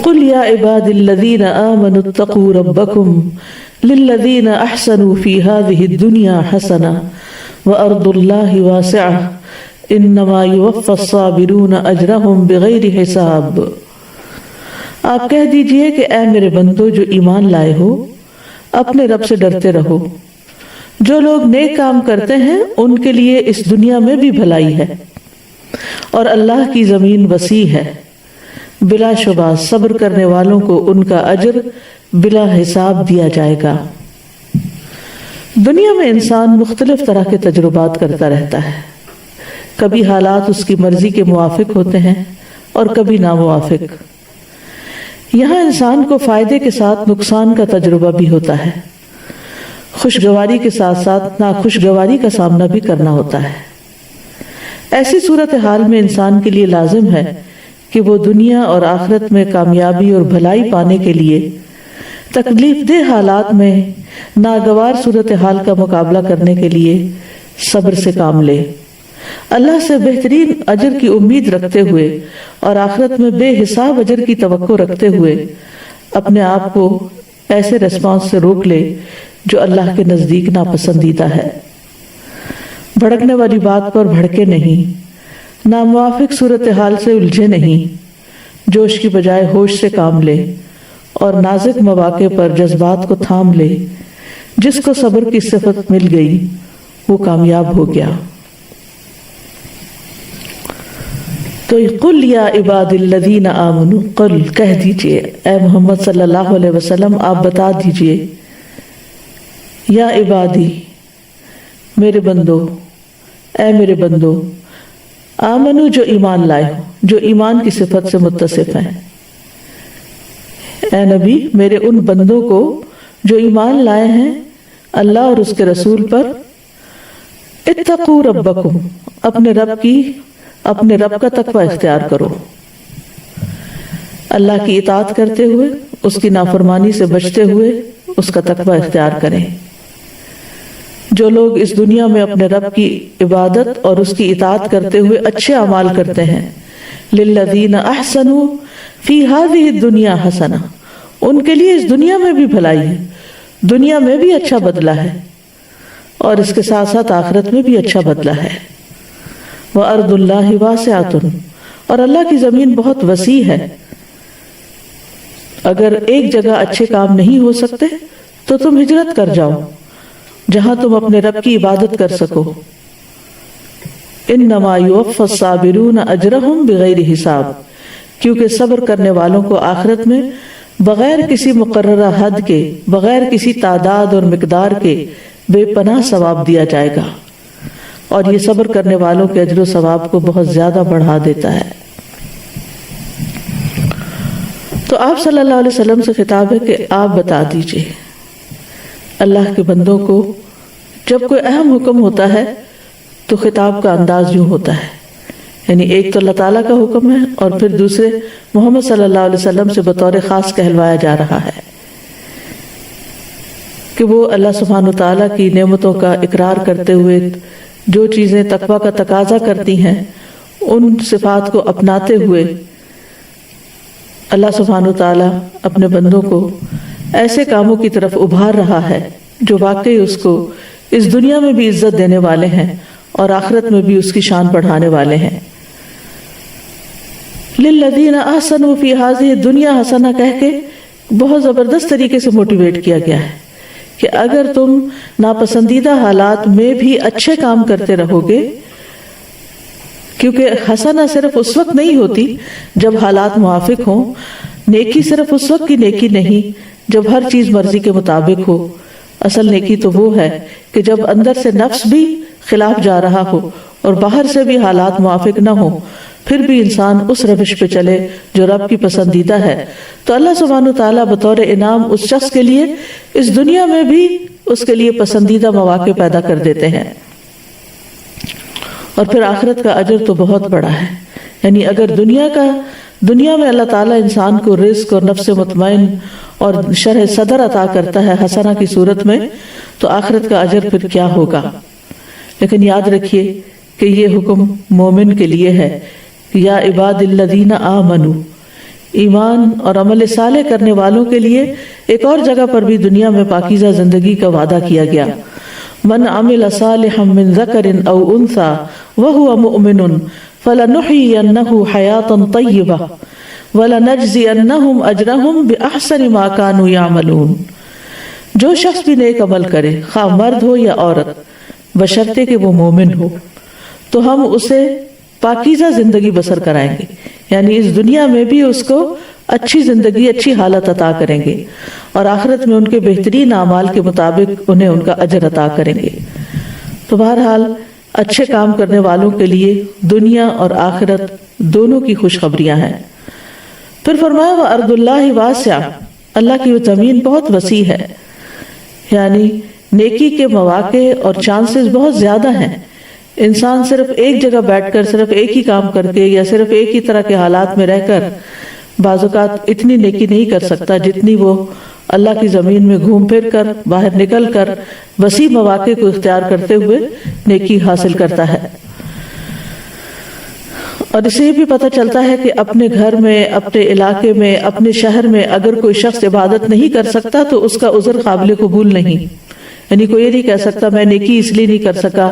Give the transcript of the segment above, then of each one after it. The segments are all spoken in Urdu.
قل یا عبادی الذین آمنوا اتقوا ربکم للذین احسنوا فی هذه الدنیا حسنہ وارض اللہ واسعہ انما یوفی الصابرون اجرہم بغیر حساب۔ آپ کہہ دیجئے کہ اے میرے بندو جو ایمان لائے ہو، اپنے رب سے ڈرتے رہو۔ جو لوگ نیک کام کرتے ہیں ان کے لیے اس دنیا میں بھی بھلائی ہے، اور اللہ کی زمین وسیع ہے، بلا شبہ صبر کرنے والوں کو ان کا اجر بلا حساب دیا جائے گا۔ دنیا میں انسان مختلف طرح کے تجربات کرتا رہتا ہے، کبھی حالات اس کی مرضی کے موافق ہوتے ہیں اور کبھی ناموافق۔ یہاں انسان کو فائدے کے ساتھ نقصان کا تجربہ بھی ہوتا ہے، خوشگواری کے ساتھ ساتھ ناخوشگواری کا سامنا بھی کرنا ہوتا ہے۔ ایسی صورتحال میں انسان کے لیے لازم ہے کہ وہ دنیا اور آخرت میں کامیابی اور بھلائی پانے کے لیے تکلیف دہ حالات میں ناگوار صورتحال کا مقابلہ کرنے کے لیے صبر سے کام لے، اللہ سے بہترین اجر کی امید رکھتے ہوئے اور آخرت میں بے حساب اجر کی توقع رکھتے ہوئے اپنے آپ کو ایسے ریسپانس سے روک لے جو اللہ کے نزدیک ناپسندیدہ ہے۔ بھڑکنے والی بات پر بھڑکے نہیں، ناموافق صورتحال سے الجھے نہیں، جوش کی بجائے ہوش سے کام لے اور نازک مواقع پر جذبات کو تھام لے۔ جس کو صبر کی صفت مل گئی وہ کامیاب ہو گیا۔ تو قل یا عباد الذین آمنوا، قل کہہ دیجئے اے محمد صلی اللہ علیہ وسلم آپ بتا دیجئے، یا عبادی میرے بندو، اے میرے بندو، آمنو جو ایمان لائے ہو، جو ایمان کی صفت سے متصف ہیں۔ اے نبی میرے ان بندوں کو جو ایمان لائے ہیں اللہ اور اس کے رسول پر، اتقوا ربکم، اپنے رب کا تقوی اختیار کرو، اللہ کی اطاعت کرتے ہوئے اس کی نافرمانی سے بچتے ہوئے اس کا تقوی اختیار کریں۔ جو لوگ اس دنیا میں اپنے رب کی عبادت اور اس کی اطاعت کرتے ہوئے اچھے اعمال کرتے ہیں، للذین احسنوا فی هذه الدنیا حسنہ، ان کے لیے اس دنیا میں بھی بھلائی ہے، دنیا میں بھی اچھا بدلہ ہے اور اس کے ساتھ ساتھ آخرت میں بھی اچھا بدلہ ہے۔ وارض اللہ واسعۃ، اور اللہ کی زمین بہت وسیع ہے۔ اگر ایک جگہ اچھے کام نہیں ہو سکتے تو تم ہجرت کر جاؤ جہاں تم اپنے رب کی عبادت کر سکو۔ انما یوفی الصابرون اجرہم بغیر حساب، کیونکہ صبر کرنے والوں کو آخرت میں بغیر کسی مقررہ حد کے، بغیر کسی تعداد اور مقدار کے بے پناہ ثواب دیا جائے گا، اور یہ صبر کرنے والوں کے اجر و ثواب کو بہت زیادہ بڑھا دیتا ہے۔ تو آپ صلی اللہ علیہ وسلم سے خطاب ہے کہ آپ بتا دیجئے اللہ کے بندوں کو، جب کوئی اہم حکم ہوتا ہے تو خطاب کا انداز یوں ہوتا ہے، یعنی ایک تو اللہ تعالیٰ کا حکم ہے اور پھر دوسرے محمد صلی اللہ علیہ وسلم سے بطور خاص کہلوایا جا رہا ہے کہ وہ اللہ سبحانہ وتعالیٰ کی نعمتوں کا اقرار کرتے ہوئے جو چیزیں تقویٰ کا تقاضا کرتی ہیں ان صفات کو اپناتے ہوئے اللہ سبحانہ وتعالیٰ اپنے بندوں کو ایسے کاموں کی طرف ابھار رہا ہے جو واقعی اس کو اس دنیا میں بھی عزت دینے والے ہیں اور آخرت میں بھی اس کی شان بڑھانے والے ہیں۔ للذین احسنوا فی ہذہ الدنیا حسنہ کہہ کے بہت زبردست طریقے سے موٹیویٹ کیا گیا ہے کہ اگر تم ناپسندیدہ حالات میں بھی اچھے کام کرتے رہو گے، کیونکہ حسنہ صرف اس وقت نہیں ہوتی جب حالات موافق ہوں، نیکی صرف اس وقت کی نیکی نہیں جب ہر چیز مرضی کے مطابق ہو۔ اصل نیکی تو وہ ہے کہ جب اندر سے نفس بھی خلاف جا رہا ہو اور باہر سے بھی حالات موافق نہ ہو، پھر بھی انسان اس روش پہ چلے جو رب کی پسندیدہ ہے، تو اللہ سبحانہ وتعالیٰ بطور انعام اس شخص کے لیے اس دنیا میں بھی اس کے لیے پسندیدہ مواقع پیدا کر دیتے ہیں، اور پھر آخرت کا اجر تو بہت بڑا ہے۔ یعنی اگر دنیا میں اللہ تعالیٰ انسان کو رزق اور نفس مطمئن اور شرح صدر عطا کرتا ہے حسنہ کی صورت میں، تو آخرت کا اجر پھر کیا ہوگا۔ لیکن یاد رکھیے کہ یہ حکم مومن کے لیے ہے، یا عباد الذین آمنوا، ایمان اور عمل صالح کرنے والوں کے لیے ایک اور جگہ پر بھی دنیا میں پاکیزہ زندگی کا وعدہ کیا گیا. من عمل صالحا من ذکر او انثى وهو مؤمن فلنحيينه حياة طیبة وَلَنَجْزِيَنَّهُمْ أَجْرَهُمْ بِأَحْسَنِ مَا كَانُوا يَعْمَلُونَ. جو شخص بھی نیک عمل کرے خواہ مرد ہو یا عورت بشرطے کہ وہ مومن ہو تو ہم اسے پاکیزہ زندگی بسر کرائیں گے، یعنی اس دنیا میں بھی اس کو اچھی زندگی اچھی حالت عطا کریں گے اور آخرت میں ان کے بہترین اعمال کے مطابق انہیں ان کا اجر عطا کریں گے. تو بہرحال اچھے کام کرنے والوں کے لیے دنیا اور آخرت دونوں کی خوشخبریاں ہیں. پھر فرمایا وَأَرْضُ اللَّهِ وَاسِعَةٌ، اللہ کی وہ زمین بہت وسیع ہے، یعنی نیکی کے مواقع اور چانسز بہت زیادہ ہیں. انسان صرف ایک جگہ بیٹھ کر صرف ایک ہی کام کر کے یا صرف ایک ہی طرح کے حالات میں رہ کر بعض اوقات اتنی نیکی نہیں کر سکتا جتنی وہ اللہ کی زمین میں گھوم پھر کر باہر نکل کر وسیع مواقع کو اختیار کرتے ہوئے نیکی حاصل کرتا ہے. اور اس سے بھی پتہ چلتا ہے کہ اپنے گھر میں، اپنے علاقے میں، اپنے شہر میں اگر کوئی شخص عبادت نہیں کر سکتا تو اس کا عذر قابل قبول نہیں. یعنی کوئی یہ نہیں کہہ سکتا میں نیکی اس لیے نہیں کر سکا،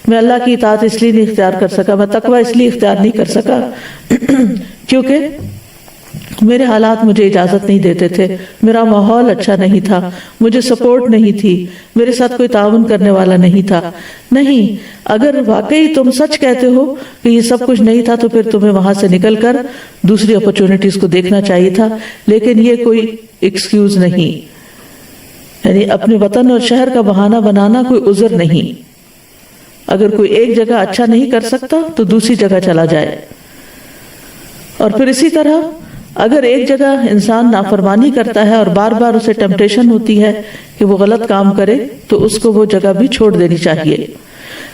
میں اللہ کی اطاعت اس لیے نہیں اختیار کر سکا، میں تقوی اس لیے اختیار نہیں کر سکا کیونکہ میرے حالات مجھے اجازت نہیں دیتے تھے، میرا ماحول اچھا نہیں تھا، مجھے سپورٹ نہیں تھی، میرے ساتھ کوئی تعاون کرنے والا نہیں تھا. نہیں، اگر واقعی تم سچ کہتے ہو کہ یہ سب کچھ نہیں تھا تو پھر تمہیں وہاں سے نکل کر دوسری اپرچونٹیز کو دیکھنا چاہیے تھا، لیکن یہ کوئی ایکسکیوز نہیں. یعنی اپنے وطن اور شہر کا بہانہ بنانا کوئی عذر نہیں. اگر کوئی ایک جگہ اچھا نہیں کر سکتا تو دوسری جگہ چلا جائے. اور پھر اسی طرح اگر ایک جگہ انسان نافرمانی کرتا ہے اور بار بار اسے ٹیمپٹیشن ہوتی ہے کہ وہ غلط کام کرے تو اس کو وہ جگہ بھی چھوڑ دینی چاہیے.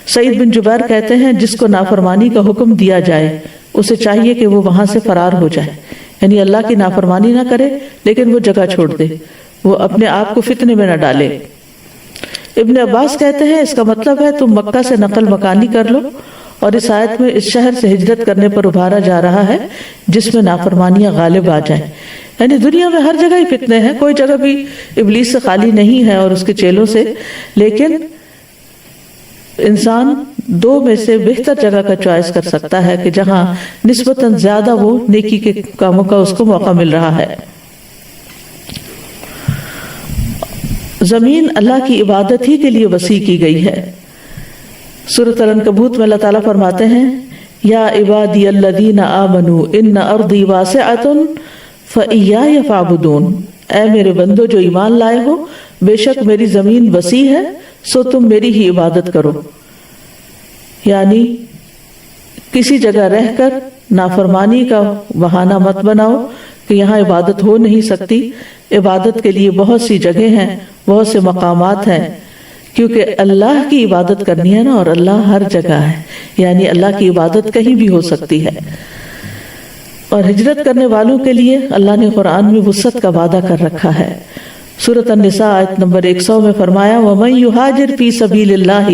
سعید بن جبیر کہتے ہیں جس کو نافرمانی کا حکم دیا جائے اسے چاہیے کہ وہ وہاں سے فرار ہو جائے، یعنی اللہ کی نافرمانی نہ کرے لیکن وہ جگہ چھوڑ دے، وہ اپنے آپ کو فتنے میں نہ ڈالے. ابن عباس کہتے ہیں اس کا مطلب ہے تم مکہ سے نقل مکانی کر لو، اور اس آیت میں اس شہر سے ہجرت کرنے پر ابھارا جا رہا ہے جس میں نافرمانیاں غالب آ جائیں. یعنی دنیا میں ہر جگہ ہی فتنے ہیں، کوئی جگہ بھی ابلیس سے خالی نہیں ہے اور اس کے چیلوں سے، لیکن انسان دو میں سے بہتر جگہ کا چوائس کر سکتا ہے کہ جہاں نسبتاً زیادہ وہ نیکی کے کاموں کا اس کو موقع مل رہا ہے. زمین اللہ کی عبادت ہی کے لیے وسیع کی گئی ہے. سورۃ العنکبوت میں اللہ تعالیٰ فرماتے ہیں یا عبادی الذین آمنوا ان ارضی واسعۃ فإیایا فاعبدون، اے میرے بندو جو ایمان لائے ہو بے شک میری زمین وسیع ہے سو تم میری ہی عبادت کرو. یعنی کسی جگہ رہ کر نافرمانی کا بہانہ مت بناؤ کہ یہاں عبادت ہو نہیں سکتی. عبادت کے لیے بہت سی جگہ ہیں، بہت سے مقامات ہیں، کیونکہ اللہ کی عبادت کرنی ہے نا، اور اللہ ہر جگہ ہے، یعنی اللہ کی عبادت کہیں بھی ہو سکتی ہے. اور ہجرت کرنے والوں کے لیے اللہ نے قرآن میں وسعت کا وعدہ کر رکھا ہے. سورۃ النساء آیت نمبر 100 میں فرمایا وَمَن يُهَاجِرْ فِي سَبِيلِ اللَّهِ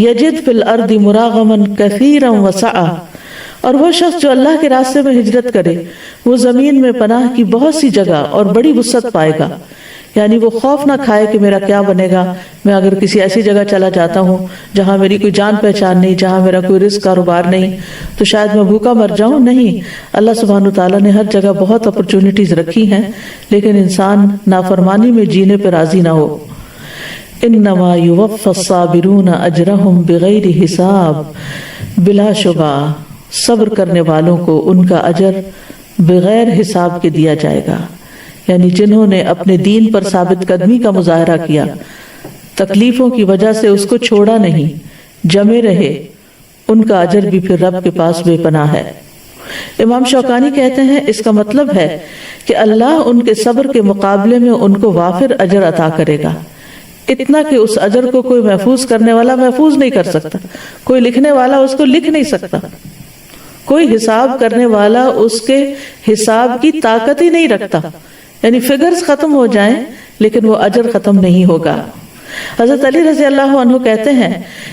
يَجِدْ فِي الْأَرْضِ مُرَاغَمًا كَثِيرًا وَسَعًا، اور وہ شخص جو اللہ کے راستے میں ہجرت کرے وہ زمین میں پناہ کی بہت سی جگہ اور بڑی وسعت پائے گا. یعنی وہ خوف نہ کھائے کہ میرا کیا بنے گا، میں اگر کسی ایسی جگہ چلا جاتا ہوں جہاں میری کوئی جان پہچان نہیں، جہاں میرا کوئی رزق کاروبار نہیں تو شاید میں بھوکا مر جاؤں. نہیں، اللہ سبحانہ تعالیٰ نے ہر جگہ بہت اپرچونٹیز رکھی ہیں، لیکن انسان نافرمانی میں جینے پہ راضی نہ ہو. انما یوفی الصابرون اجرہم بغیر حساب، بلا شبہ صبر کرنے والوں کو ان کا اجر بغیر حساب کے دیا جائے گا. یعنی جنہوں نے اپنے دین پر ثابت قدمی کا مظاہرہ کیا، تکلیفوں کی وجہ سے اس کو چھوڑا نہیں، جمے رہے، ان کا اجر بھی پھر رب کے پاس بے پناہ ہے. امام شوکانی کہتے ہیں اس کا مطلب ہے کہ اللہ ان کے صبر کے مقابلے میں ان کو وافر اجر عطا کرے گا، اتنا کہ اس اجر کو کوئی محفوظ کرنے والا محفوظ نہیں کر سکتا، کوئی لکھنے والا اس کو لکھ نہیں سکتا، کوئی حساب کرنے والا اس کے حساب کی طاقت ہی نہیں رکھتا. یعنی فگرز ختم ہو جائیں لیکن وہ اجر ختم نہیں ہوگا. حضرت علی رضی اللہ عنہ کہتے ہیں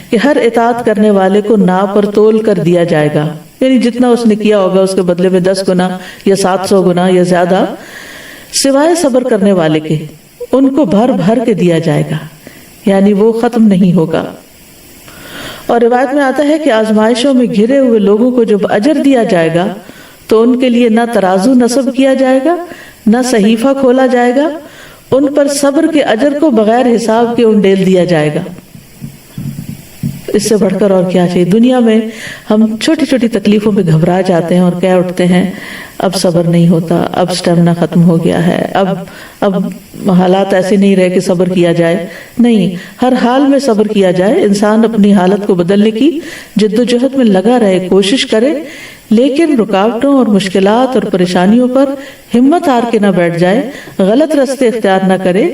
کہ ہر اطاعت کرنے والے کو ناپ پر تول کر دیا جائے گا، یعنی جتنا اس نے کیا ہوگا اس کے بدلے میں 10 گنا یا 700 گنا یا زیادہ، سوائے صبر کرنے والے کے ان کو بھر بھر کے دیا جائے گا، یعنی وہ ختم نہیں ہوگا۔ اور روایت میں آتا ہے کہ آزمائشوں میں گھرے ہوئے لوگوں کو جب اجر دیا جائے گا تو ان کے لیے نہ ترازو نصب کیا جائے گا نہ صحیفہ کھولا جائے گا، ان پر صبر کے اجر کو بغیر حساب کے انڈیل دیا جائے گا۔ اس سے بڑھ کر اور کیا چاہیے؟ دنیا میں ہم چھوٹی چھوٹی تکلیفوں میں گھبرا جاتے ہیں اور کہہ اٹھتے ہیں اب صبر نہیں ہوتا، اب اسٹیمنا ختم ہو گیا ہے، اب حالات ایسے نہیں رہے کہ صبر کیا جائے۔ نہیں، ہر حال میں صبر کیا جائے، انسان اپنی حالت کو بدلنے کی جد و جہد میں لگا رہے، کوشش کرے، لیکن رکاوٹوں اور مشکلات اور پریشانیوں پر ہمت ہار کے نہ بیٹھ جائے، غلط راستے اختیار نہ کرے،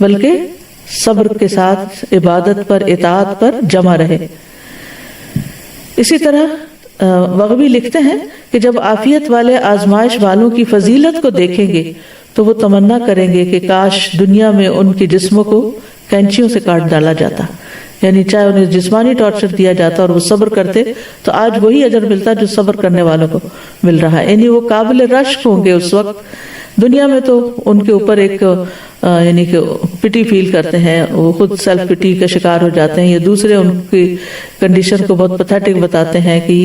بلکہ صبر کے ساتھ عبادت پر، اطاعت پر جمع رہے۔ اسی طرح وغوی لکھتے ہیں کہ جب عافیت والے آزمائش والوں کی فضیلت کو دیکھیں گے تو وہ تمنا کریں گے کہ کاش دنیا میں ان کے جسموں کو کینچیوں سے کاٹ ڈالا جاتا، یعنی چاہے انہیں جسمانی ٹارچر دیا جاتا اور وہ صبر کرتے تو آج وہی اجر ملتا جو صبر کرنے والوں کو مل رہا ہے، یعنی وہ قابل رشک ہوں گے اس وقت۔ دنیا میں تو ان کے اوپر ایک یعنی کہ پٹی فیل کرتے ہیں، وہ خود سیلف پٹی کا شکار ہو جاتے ہیں، یا دوسرے ان کی کنڈیشن کو بہت پتھیٹک بتاتے ہیں کہ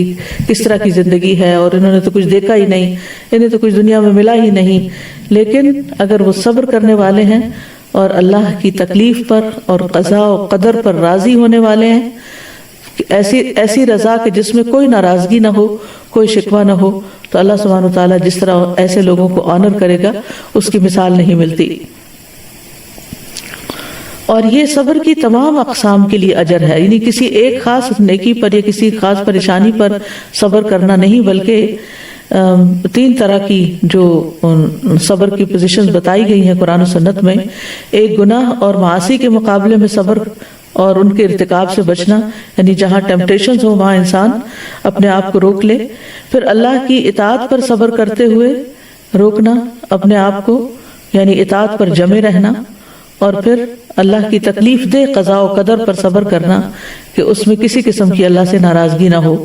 کس طرح کی زندگی ہے اور انہوں نے تو کچھ دیکھا ہی نہیں، انہیں تو کچھ دنیا میں ملا ہی نہیں۔ لیکن اگر وہ صبر کرنے والے ہیں اور اللہ کی تکلیف پر اور قضاء و قدر پر راضی ہونے والے ہیں، ایسی رضا کہ جس میں کوئی ناراضگی نہ ہو، کوئی شکوہ نہ ہو، تو اللہ سبحانہ و تعالیٰ جس طرح ایسے لوگوں کو آنر کرے گا اس کی مثال نہیں ملتی۔ اور یہ صبر کی تمام اقسام کے لیے اجر ہے، یعنی کسی ایک خاص نیکی پر یا کسی خاص پریشانی پر صبر کرنا نہیں، بلکہ 3 طرح کی جو صبر کی پوزیشنز بتائی گئی ہیں قرآن و سنت میں۔ ایک گناہ اور معاصی کے مقابلے میں صبر اور ان کے ارتکاب سے بچنا، یعنی جہاں ٹیمپٹیشنز ہو وہاں انسان اپنے آپ کو روک لے۔ پھر اللہ کی اطاعت پر صبر کرتے ہوئے روکنا اپنے آپ کو، یعنی اطاعت پر جمے رہنا۔ اور پھر اللہ کی تکلیف دہ قضاء و قدر پر صبر کرنا کہ اس میں کسی قسم کی اللہ سے ناراضگی نہ ہو۔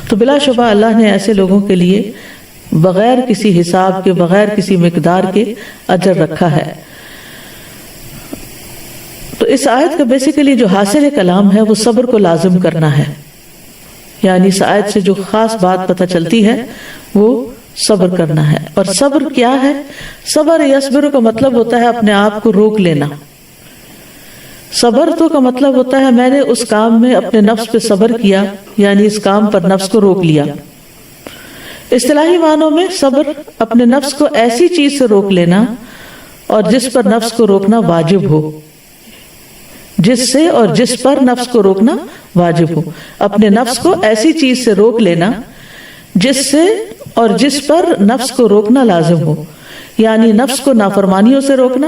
تو بلا شبہ اللہ نے ایسے لوگوں کے لیے بغیر کسی حساب کے، بغیر کسی مقدار کے اجر رکھا ہے۔ تو اس آیت کا بیسیکلی جو حاصل کلام ہے وہ صبر کو لازم کرنا ہے، یعنی اس آیت سے جو خاص بات پتہ چلتی ہے وہ صبر کرنا ہے۔ اور صبر کیا ہے؟ صبر یصبر کا مطلب ہوتا ہے اپنے آپ کو روک لینا۔ صبر تو کا مطلب ہوتا ہے میں نے اس کام میں اپنے نفس پہ صبر کیا، یعنی اس کام پر نفس کو روک لیا۔ اصطلاحی معنوں میں صبر اپنے نفس کو ایسی چیز سے روک لینا اور جس پر نفس کو روکنا واجب ہو، جس سے اور جس پر نفس کو روکنا واجب ہو۔ اپنے نفس کو ایسی چیز سے روک لینا جس سے اور جس پر نفس کو روکنا لازم ہو، یعنی نفس کو نافرمانیوں سے روکنا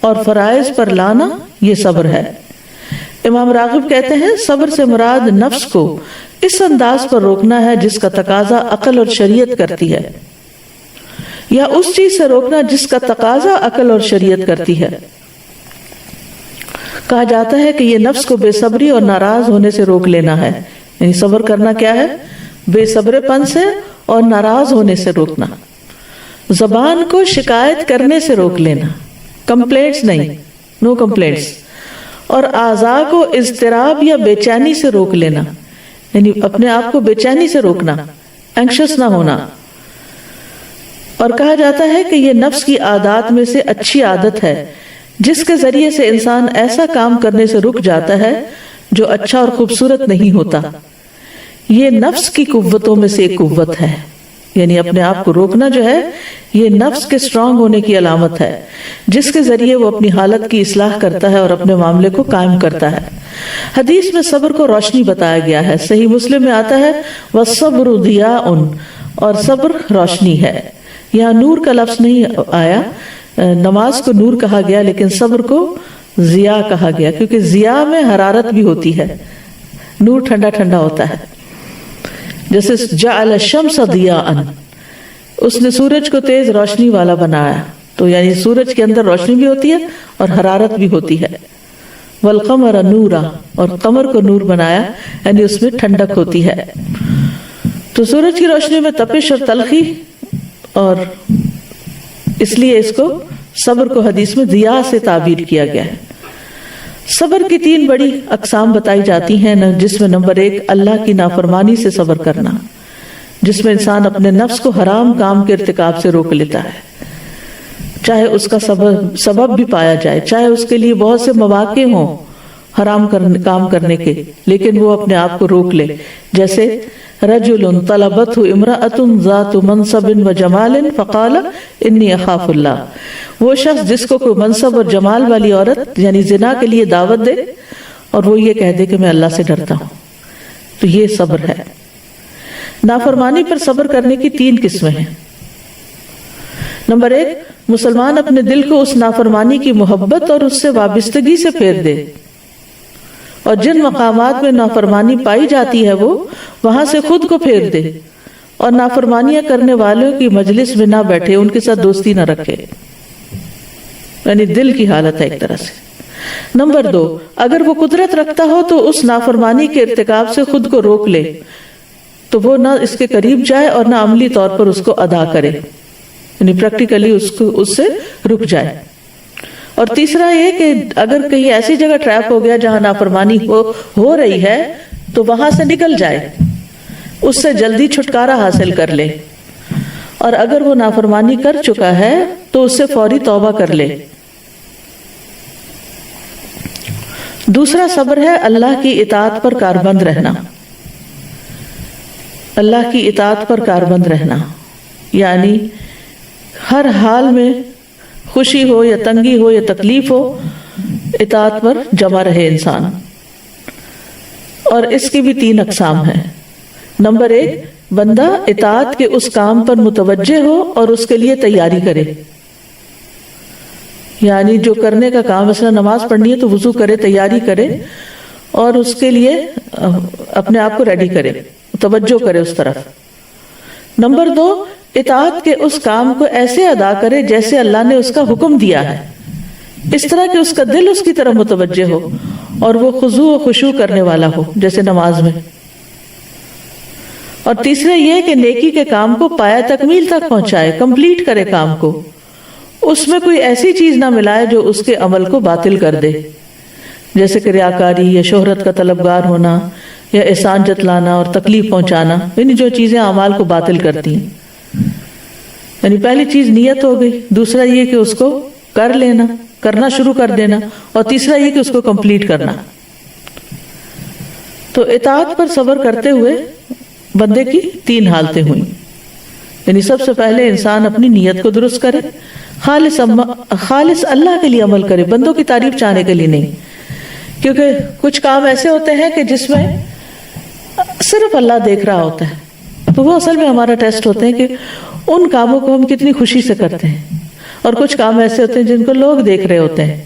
اور فرائض پر لانا، یہ صبر ہے۔ امام راغب کہتے ہیں صبر سے مراد نفس کو اس انداز پر روکنا ہے جس کا تقاضا عقل اور شریعت کرتی ہے، یا اس چیز سے روکنا جس کا تقاضا عقل اور شریعت کرتی ہے۔ کہا جاتا ہے کہ یہ نفس کو بے صبری اور ناراض ہونے سے روک لینا ہے، یعنی صبر کرنا کیا ہے؟ بے صبر پن سے اور ناراض ہونے سے روکنا۔ زبان کو شکایت کرنے سے روک لینا، کمپلینٹس نہیں، نو کمپلینٹس۔ اور اعضاء کو اضطراب یا بے چینی سے روک لینا، یعنی اپنے آپ کو بے چینی سے روکنا، اینکشس نہ ہونا۔ اور کہا جاتا ہے کہ یہ نفس کی عادات میں سے اچھی عادت ہے جس کے ذریعے سے انسان ایسا کام کرنے سے رک جاتا ہے جو اچھا اور خوبصورت نہیں ہوتا۔ یہ نفس کی قوتوں میں سے ایک قوت ہے، یعنی اپنے آپ کو روکنا جو ہے یہ نفس کے اسٹرانگ ہونے کی علامت ہے، جس کے ذریعے وہ اپنی حالت کی اصلاح کرتا ہے اور اپنے معاملے کو قائم کرتا ہے۔ حدیث میں صبر کو روشنی بتایا گیا ہے، صحیح مسلم میں آتا ہے وَالصَّبْرُ ضِيَاءٌ، اور صبر روشنی ہے۔ یہاں نور کا لفظ نہیں آیا، نماز کو نور کہا گیا لیکن صبر کو ضیاء کہا گیا، کیونکہ ضیاء میں حرارت بھی ہوتی ہے، نور ٹھنڈا ٹھنڈا ہوتا ہے۔ جیسے جعل الشمس ضیاء، اس نے سورج کو تیز روشنی والا بنایا، تو یعنی سورج کے اندر روشنی بھی ہوتی ہے اور حرارت بھی ہوتی ہے۔ والقمر نورا، اور قمر کو نور بنایا، یعنی اس میں ٹھنڈک ہوتی ہے۔ تو سورج کی روشنی میں تپش اور تلخی، اور اس لیے اس کو صبر کو حدیث میں ضیاء سے تعبیر کیا گیا ہے۔ صبر کی 3 بڑی اقسام بتائی جاتی ہیں، جس میں نمبر 1 اللہ کی نافرمانی سے صبر کرنا، جس میں انسان اپنے نفس کو حرام کام کے ارتکاب سے روک لیتا ہے، چاہے اس کا سبب بھی پایا جائے، چاہے اس کے لیے بہت سے مواقع ہوں حرام کام کرنے کے، لیکن وہ اپنے آپ کو روک لے۔ جیسے رجل طلبته امرأة ذات منصب وجمال فقال انی اخاف اللہ، وہ شخص جس کو کوئی منصب اور جمال والی عورت یعنی زنا کے لیے دعوت دے اور وہ یہ کہہ دے کہ میں اللہ سے ڈرتا ہوں، تو یہ صبر ہے۔ نافرمانی پر صبر کرنے کی 3 قسمیں ہیں۔ نمبر 1، مسلمان اپنے دل کو اس نافرمانی کی محبت اور اس سے وابستگی سے پھیر دے، اور جن مقامات میں نافرمانی پائی جاتی ہے وہ وہاں سے خود کو پھیر دے، اور نافرمانیاں کرنے والوں کی مجلس میں نہ بیٹھے، ان کے ساتھ دوستی نہ رکھے، یعنی دل کی حالت ہے ایک طرح سے۔ نمبر 2، اگر وہ قدرت رکھتا ہو تو اس نافرمانی کے ارتکاب سے خود کو روک لے، تو وہ نہ اس کے قریب جائے اور نہ عملی طور پر اس کو ادا کرے، یعنی پریکٹیکلی اس سے رک جائے۔ اور تیسرا یہ کہ اگر کہیں ایسی جگہ ٹریپ ہو گیا جہاں نافرمانی ہو رہی ہے تو وہاں سے نکل جائے، اس سے جلدی چھٹکارا حاصل کر لے، اور اگر وہ نافرمانی کر چکا ہے تو اس سے فوری توبہ کر لے۔ دوسرا صبر ہے اللہ کی اطاعت پر کاربند رہنا۔ اللہ کی اطاعت پر کاربند رہنا یعنی ہر حال میں، خوشی ہو یا تنگی ہو یا تکلیف ہو، اطاعت پر جمع رہے انسان۔ اور اس کی بھی 3 اقسام ہیں۔ نمبر 1، بندہ اطاعت کے اس کام پر متوجہ ہو اور اس کے لیے تیاری کرے، یعنی جو کرنے کا کام، مثلا نماز پڑھنی ہے تو وضو کرے، تیاری کرے اور اس کے لیے اپنے آپ کو ریڈی کرے، توجہ کرے اس طرف۔ نمبر 2، اطاعت کے اس کام کو ایسے ادا کرے جیسے اللہ نے اس کا حکم دیا ہے، اس طرح کہ اس کا دل اس کی طرف متوجہ ہو اور وہ خضوع و خشوع کرنے والا ہو، جیسے نماز میں۔ اور تیسرے یہ کہ نیکی کے کام کو پایہ تکمیل تک پہنچائے، کمپلیٹ کرے کام کو، اس میں کوئی ایسی چیز نہ ملائے جو اس کے عمل کو باطل کر دے، جیسے کہ ریاکاری یا شہرت کا طلبگار ہونا یا احسان جتلانا اور تکلیف پہنچانا، یعنی جو چیزیں اعمال کو باطل کرتی ہیں۔ یعنی پہلی چیز نیت ہو گئی، دوسرا یہ کہ اس کو کر لینا، کرنا شروع کر دینا، اور تیسرا یہ کہ اس کو کمپلیٹ کرنا۔ تو اطاعت پر صبر کرتے ہوئے بندے کی 3 حالتیں ہوئیں، یعنی سب سے پہلے انسان اپنی نیت کو درست کرے، خالص اللہ کے لیے عمل کرے، بندوں کی تعریف چاہنے کے لیے نہیں، کیونکہ کچھ کام ایسے ہوتے ہیں کہ جس میں صرف اللہ دیکھ رہا ہوتا ہے، تو وہ اصل میں ہمارا ٹیسٹ ہوتے ہیں کہ ان کاموں کو ہم کتنی خوشی سے کرتے ہیں، اور کچھ کام ایسے ہوتے ہیں جن کو لوگ دیکھ رہے ہوتے ہیں،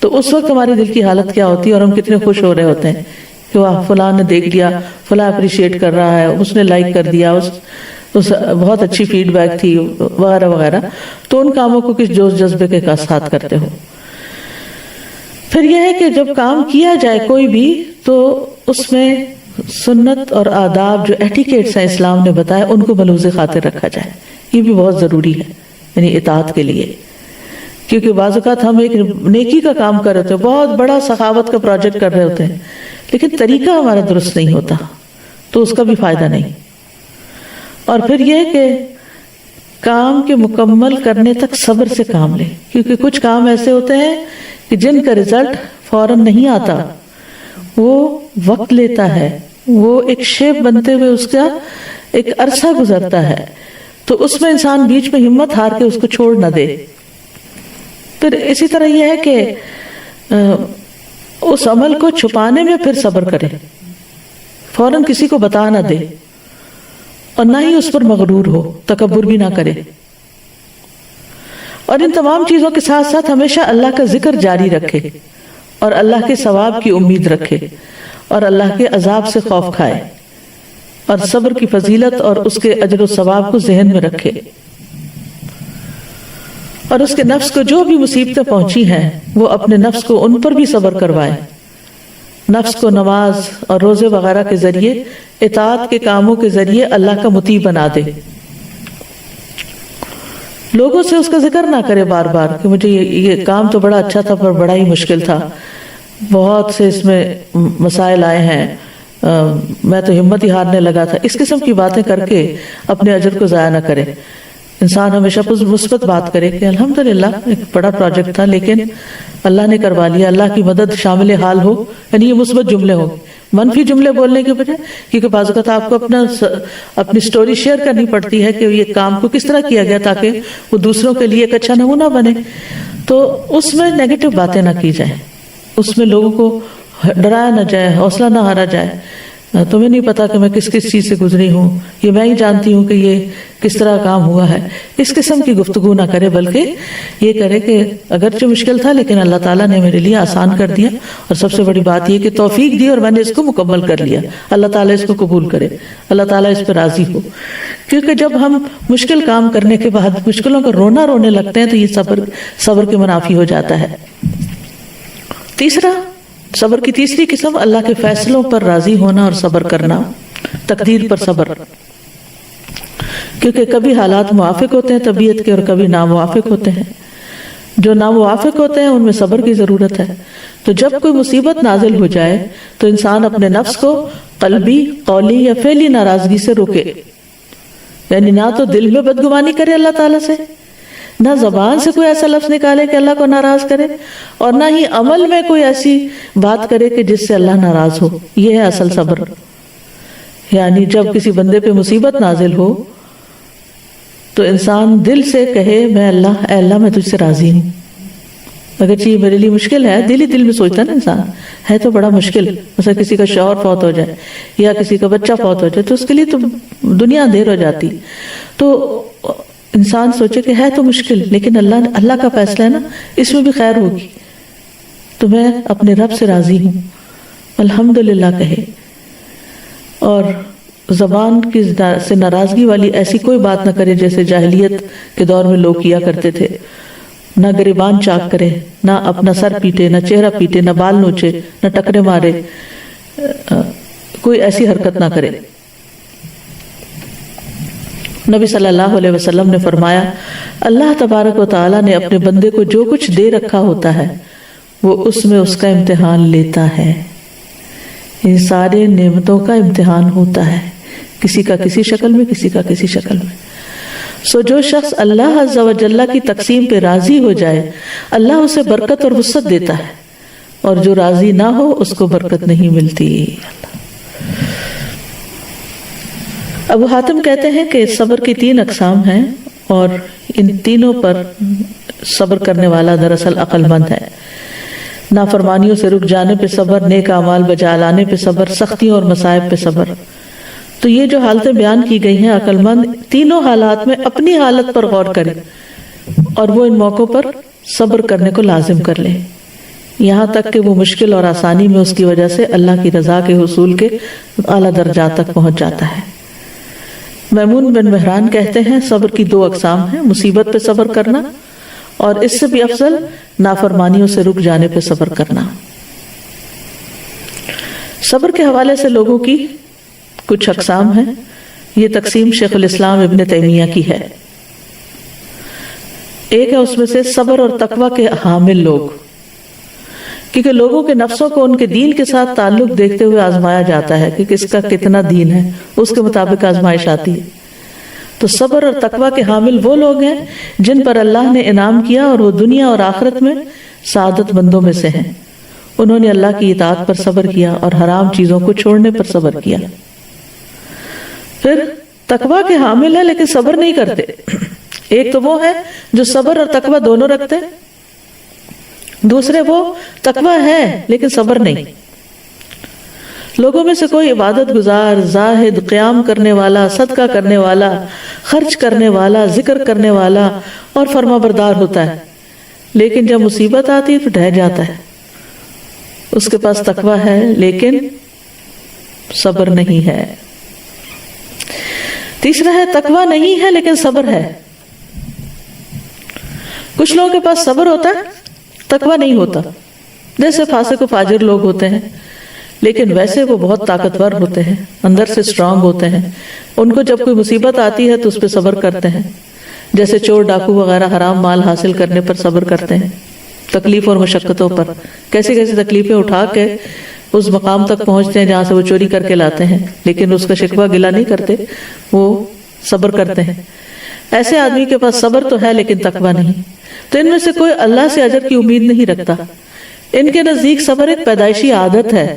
تو اس وقت ہمارے دل کی حالت کیا ہوتی ہے اور ہم کتنے خوش ہو رہے ہوتے ہیں کہ واہ فلاں نے دیکھ لیا، فلاں اپریشیٹ کر رہا ہے، اس نے لائک کر دیا، اس بہت اچھی فیڈ بیک تھی وغیرہ وغیرہ، تو ان کاموں کو کس جوش جذبے کے ساتھ کرتے ہو۔ پھر یہ ہے کہ جب کام کیا جائے کوئی بھی تو اس میں سنت اور آداب جو ایٹیکیٹس ہیں اسلام نے بتایا ان کو ملحوظ خاطر رکھا جائے، یہ بھی بہت ضروری ہے، یعنی اطاعت کے لیے، کیونکہ بعض اوقات ہم ایک نیکی کا کام کر رہے ہوتے ہیں، بہت بڑا سخاوت کا پروجیکٹ کر رہے ہوتے ہیں، لیکن طریقہ ہمارا درست نہیں ہوتا تو اس کا بھی فائدہ نہیں۔ اور پھر یہ کہ کام کے مکمل کرنے تک صبر سے کام لے، کیونکہ کچھ کام ایسے ہوتے ہیں کہ جن کا رزلٹ فوراً نہیں آتا، وہ وقت لیتا ہے، وہ ایک شیپ بنتے ہوئے اس کا ایک عرصہ گزرتا ہے، تو اس میں انسان بیچ میں ہمت ہار کے اس کو چھوڑ نہ دے۔ پھر اسی طرح یہ ہے کہ اس عمل کو چھپانے میں پھر صبر کرے، فوراً کسی کو بتا نہ دے، اور نہ ہی اس پر مغرور ہو، تکبر بھی نہ کرے، اور ان تمام چیزوں کے ساتھ ساتھ ہمیشہ اللہ کا ذکر جاری رکھے، اور اللہ کے ثواب کی امید رکھے، اور اللہ کے عذاب سے خوف کھائے، اور صبر کی فضیلت اور اس کے اجر و ثواب کو ذہن میں رکھے، اور اس کے نفس کو جو بھی مصیبتیں پہنچی ہیں وہ اپنے نفس کو ان پر بھی صبر کروائے، نفس کو نماز اور روزے وغیرہ کے ذریعے اطاعت کے کاموں کے ذریعے اللہ کا مطیع بنا دے. لوگوں سے اس کا ذکر نہ کرے بار بار کہ مجھے یہ کام تو بڑا اچھا تھا پر بڑا ہی مشکل تھا، بہت سے اس میں مسائل آئے ہیں، میں تو ہمت ہی ہارنے لگا تھا. اس قسم کی باتیں کر کے اپنے اجر کو ضائع نہ کرے. انسان ہمیشہ مثبت بات کرے کہ الحمدللہ ایک بڑا پروجیکٹ تھا لیکن اللہ نے کروا لیا، اللہ کی مدد شامل حال ہو. یعنی یہ مثبت جملے ہوں، منفی جملے بولنے کے بجائے، کیونکہ بعض اوقات آپ کو اپنی سٹوری شیئر کرنی پڑتی ہے کہ یہ کام کو کس طرح کیا گیا تاکہ وہ دوسروں کے لیے ایک اچھا نمونہ بنے. تو اس میں نیگیٹو باتیں نہ کی جائیں، اس میں لوگوں کو ڈرایا نہ جائے، حوصلہ نہ ہارا جائے. تمہیں نہیں پتا کہ میں کس کس چیز سے گزری ہوں، یہ میں ہی جانتی ہوں کہ یہ کس طرح کام ہوا ہے. اس قسم کی گفتگو نہ کرے، بلکہ یہ کرے کہ اگرچہ مشکل تھا لیکن اللہ تعالیٰ نے میرے لیے آسان کر دیا، اور سب سے بڑی بات یہ کہ توفیق دی اور میں نے اس کو مکمل کر لیا. اللہ تعالیٰ اس کو قبول کرے، اللہ تعالیٰ اس پہ راضی ہو. کیونکہ جب ہم مشکل کام کرنے کے بعد مشکلوں کا رونے لگتے ہیں تو یہ صبر کے منافی ہو جاتا ہے. تیسرا، صبر کی تیسری قسم اللہ کے فیصلوں پر راضی ہونا اور صبر کرنا، تقدیر پر صبر. کیونکہ کبھی حالات موافق ہوتے ہیں طبیعت کے اور کبھی ناموافق ہوتے ہیں. جو ناموافق ہوتے ہیں ان میں صبر کی ضرورت ہے. تو جب کوئی مصیبت نازل ہو جائے تو انسان اپنے نفس کو قلبی، قولی یا فعلی ناراضگی سے روکے. یعنی نہ تو دل میں بدگمانی کرے اللہ تعالیٰ سے، نہ زبان سے کوئی ایسا لفظ نکالے کہ اللہ کو ناراض کرے، اور نہ ہی عمل میں کوئی ایسی بات کرے کہ جس سے اللہ ناراض ہو. یہ ہے اصل صبر. یعنی جب کسی بندے پہ مصیبت نازل ہو تو انسان دل سے کہے میں اے اللہ میں تجھ سے راضی ہوں. اگرچہ یہ میرے لیے مشکل ہے، دل میں سوچتا ہے نا انسان، ہے تو بڑا مشکل. مثلا کسی کا شوہر فوت ہو جائے یا کسی کا بچہ فوت ہو جائے تو اس کے لیے تو دنیا اندھیر ہو جاتی. تو انسان سوچے کہ ہے تو مشکل لیکن اللہ کا فیصلہ ہے نا، اس میں بھی خیر ہوگی، تو میں اپنے رب سے راضی ہوں، الحمدللہ کہے. اور زبان کی سے ناراضگی والی ایسی کوئی بات نہ کرے جیسے جاہلیت کے دور میں لوگ کیا کرتے تھے. نہ گریبان چاک کرے، نہ اپنا سر پیٹے، نہ چہرہ پیٹے، نہ بال نوچے، نہ ٹکرے مارے، کوئی ایسی حرکت نہ کرے. نبی صلی اللہ علیہ وسلم نے فرمایا اللہ تبارک و تعالیٰ نے اپنے بندے کو جو کچھ دے رکھا ہوتا ہے وہ اس میں اس کا امتحان لیتا ہے. ان سارے نعمتوں کا امتحان ہوتا ہے، کسی کا کسی شکل میں، کسی کا کسی شکل میں. سو جو شخص اللہ عز و جل کی تقسیم پہ راضی ہو جائے اللہ اسے برکت اور وسعت دیتا ہے، اور جو راضی نہ ہو اس کو برکت نہیں ملتی. ابو حاتم کہتے ہیں کہ صبر کی 3 اقسام ہیں اور ان تینوں پر صبر کرنے والا دراصل عقل مند ہے. نافرمانیوں سے رک جانے پہ صبر، نیک اعمال بجا لانے پہ صبر، سختیوں اور مصائب پہ صبر. تو یہ جو حالتیں بیان کی گئی ہیں، عقل مند تینوں حالات میں اپنی حالت پر غور کرے اور وہ ان موقعوں پر صبر کرنے کو لازم کر لے، یہاں تک کہ وہ مشکل اور آسانی میں اس کی وجہ سے اللہ کی رضا کے حصول کے اعلیٰ درجات تک پہنچ جاتا ہے. میمون بن مہران کہتے ہیں صبر کی 2 اقسام ہیں، مصیبت پہ صبر کرنا اور اس سے بھی افضل نافرمانیوں سے رک جانے پہ صبر کرنا. صبر کے حوالے سے لوگوں کی کچھ اقسام ہیں. یہ تقسیم شیخ الاسلام ابن تیمیہ کی ہے. ایک ہے اس میں سے صبر اور تقوی کے حامل لوگ، کیونکہ لوگوں کے نفسوں کو ان کے دین کے ساتھ تعلق دیکھتے ہوئے آزمایا جاتا ہے کہ کس کا کتنا دین ہے، اس کے مطابق آزمائش آتی ہے. تو صبر اور تقوی کے حامل وہ لوگ ہیں جن پر اللہ نے انعام کیا اور وہ دنیا اور آخرت میں سعادت مندوں میں سے ہیں. انہوں نے اللہ کی اطاعت پر صبر کیا اور حرام چیزوں کو چھوڑنے پر صبر کیا. پھر تقوی کے حامل ہیں لیکن صبر نہیں کرتے. ایک تو وہ ہے جو صبر اور تقوی دونوں رکھتے ہیں، دوسرے وہ تقوی ہے لیکن صبر نہیں. لوگوں میں سے کوئی عبادت گزار، زاہد، قیام کرنے والا، صدقہ کرنے والا، خرچ کرنے والا، ذکر کرنے والا اور فرما بردار ہوتا ہے، لیکن جب مصیبت آتی ہے تو ڈھہ جاتا ہے. اس کے پاس تقوی ہے لیکن صبر نہیں ہے. تیسرا ہے تقوی نہیں ہے لیکن صبر ہے. کچھ لوگوں کے پاس صبر ہوتا ہے، تقوی نہیں ہوتا. جیسے فاسق و فاجر لوگ ہوتے ہیں، لیکن ویسے وہ بہت طاقتور ہوتے ہیں، اندر سے اسٹرانگ ہوتے ہیں. ان کو جب کوئی مصیبت آتی ہے تو اس پہ صبر کرتے ہیں، جیسے چور ڈاکو وغیرہ حرام مال حاصل کرنے پر صبر کرتے ہیں، تکلیف اور مشقتوں پر کیسے کیسے تکلیفیں اٹھا کے اس مقام تک پہنچتے ہیں جہاں سے وہ چوری کر کے لاتے ہیں، لیکن اس کا شکوہ گلہ نہیں کرتے، وہ صبر کرتے ہیں. ایسے آدمی کے پاس صبر تو ہے لیکن تقویٰ نہیں. تو ان میں سے کوئی اللہ سے اجر کی امید نہیں رکھتا. ان کے نزدیک صبر ایک پیدائشی عادت ہے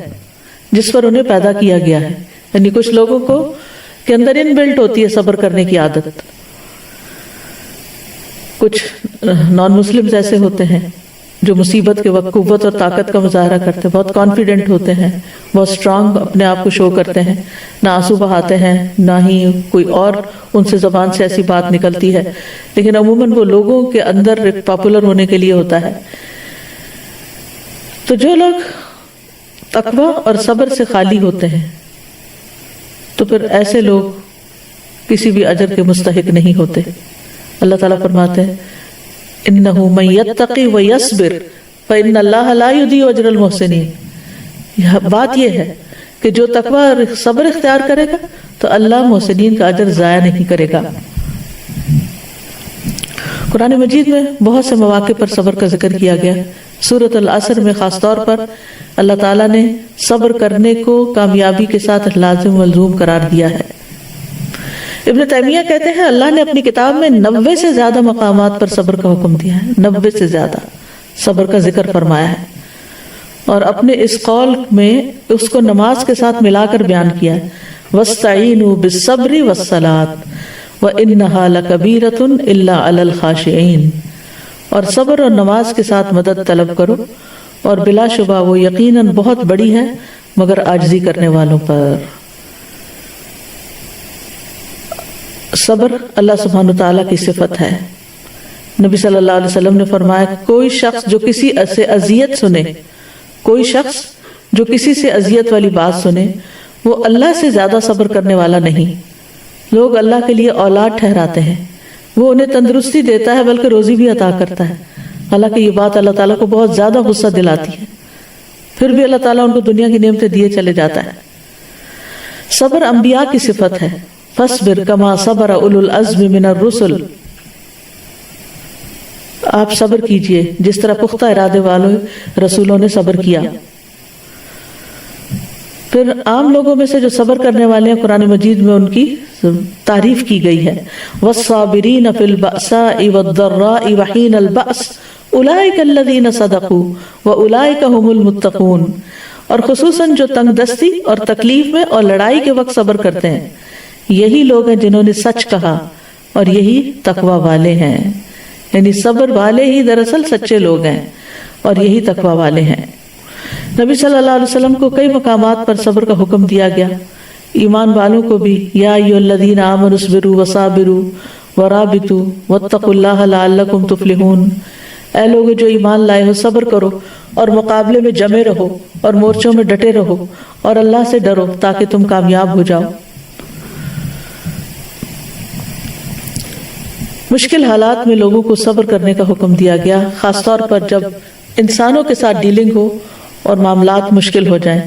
جس پر انہیں پیدا کیا گیا ہے. یعنی کچھ لوگوں کو کے اندر ان بلٹ ہوتی ہے صبر کرنے کی عادت. کچھ نان مسلمز ایسے ہوتے ہیں جو مصیبت کے وقت قوت اور طاقت کا مظاہرہ کرتے ہیں، بہت کانفیڈنٹ ہوتے ہیں، بہت اسٹرانگ اپنے آپ کو شو کرتے ہیں، نہ آنسو بہاتے ہیں نہ ہی کوئی اور ان سے زبان سے ایسی بات نکلتی ہے، لیکن عموماً وہ لوگوں کے اندر پاپولر ہونے کے لیے ہوتا ہے. تو جو لوگ تقویٰ اور صبر سے خالی ہوتے ہیں تو پھر ایسے لوگ کسی بھی اجر کے مستحق نہیں ہوتے. اللہ تعالیٰ فرماتے ہیں انہ من یتقی ویصبر فإن اللہ لا یضیع اجر المحسنین. بات یہ ہے کہ جو تقویٰ اور صبر اختیار کرے گا تو اللہ محسنین کا اجر ضائع نہیں کرے گا. قرآن مجید میں بہت سے مواقع پر صبر کا ذکر کیا گیا. سورۃ العصر میں خاص طور پر اللہ تعالیٰ نے صبر کرنے کو کامیابی کے ساتھ لازم ملزوم قرار دیا ہے. ابن تیمیہ کہتے ہیں اللہ نے اپنی کتاب میں 90 سے زیادہ مقامات پر صبر کا حکم دیا ہے، 90 سے زیادہ صبر کا ذکر فرمایا ہے، اور اپنے اس قول میں اس کو نماز کے ساتھ ملا کر بیان کیا ہے. وَاسْتَعِينُوا بِالصَّبْرِ وَالصَّلَاةِ وَإِنَّهَا لَكَبِيرَةٌ إِلَّا عَلَى الْخَاشِعِينَ. اور صبر اور نماز کے ساتھ مدد طلب کرو، اور بلا شبہ وہ یقیناً بہت بڑی ہے مگر عاجزی کرنے والوں پر. صبر اللہ سبحانہ تعالیٰ کی صفت ہے. نبی صلی اللہ علیہ وسلم نے فرمایا کوئی شخص جو کسی سے اذیت سنے، کوئی شخص جو کسی سے اذیت والی بات سنے، وہ اللہ سے زیادہ صبر کرنے والا نہیں. لوگ اللہ کے لیے اولاد ٹھہراتے ہیں، وہ انہیں تندرستی دیتا ہے بلکہ روزی بھی عطا کرتا ہے، حالانکہ یہ بات اللہ تعالیٰ کو بہت زیادہ غصہ دلاتی ہے، پھر بھی اللہ تعالیٰ ان کو دنیا کی نعمتیں دیے چلے جاتا ہے. صبر انبیاء کی صفت ہے. فاصبر کما صبر اولو العزم من الرسل. آپ صبر کیجئے جس طرح پختہ ارادے والوں رسولوں نے صبر کیا. پھر عام لوگوں میں سے جو صبر کرنے والے ہیں قرآن مجید میں ان کی تعریف کی گئی ہے. والصابرین فی البأساء والضراء وحین البأس اولئک الذین صدقوا واولئک هم المتقون. اور خصوصاً جو تنگ دستی اور تکلیف میں اور لڑائی کے وقت صبر کرتے ہیں، یہی لوگ ہیں جنہوں نے سچ کہا اور یہی تقوی والے ہیں. یعنی صبر والے ہی دراصل سچے لوگ ہیں اور یہی تقوی والے ہیں. نبی صلی اللہ علیہ وسلم کو کئی مقامات پر صبر کا حکم دیا گیا. ایمان والوں کو بھی یا ایھا الذین آمنوا اصبروا وصابروا ورابطوا واتقوا اللہ لعلکم تفلحون. اے لوگ جو ایمان لائے ہو، صبر کرو اور مقابلے میں جمے رہو اور مورچوں میں ڈٹے رہو اور اللہ سے ڈرو تاکہ تم کامیاب ہو جاؤ. مشکل حالات میں لوگوں کو صبر کرنے کا حکم دیا گیا، خاص طور پر جب انسانوں کے ساتھ ڈیلنگ ہو اور معاملات مشکل ہو جائیں.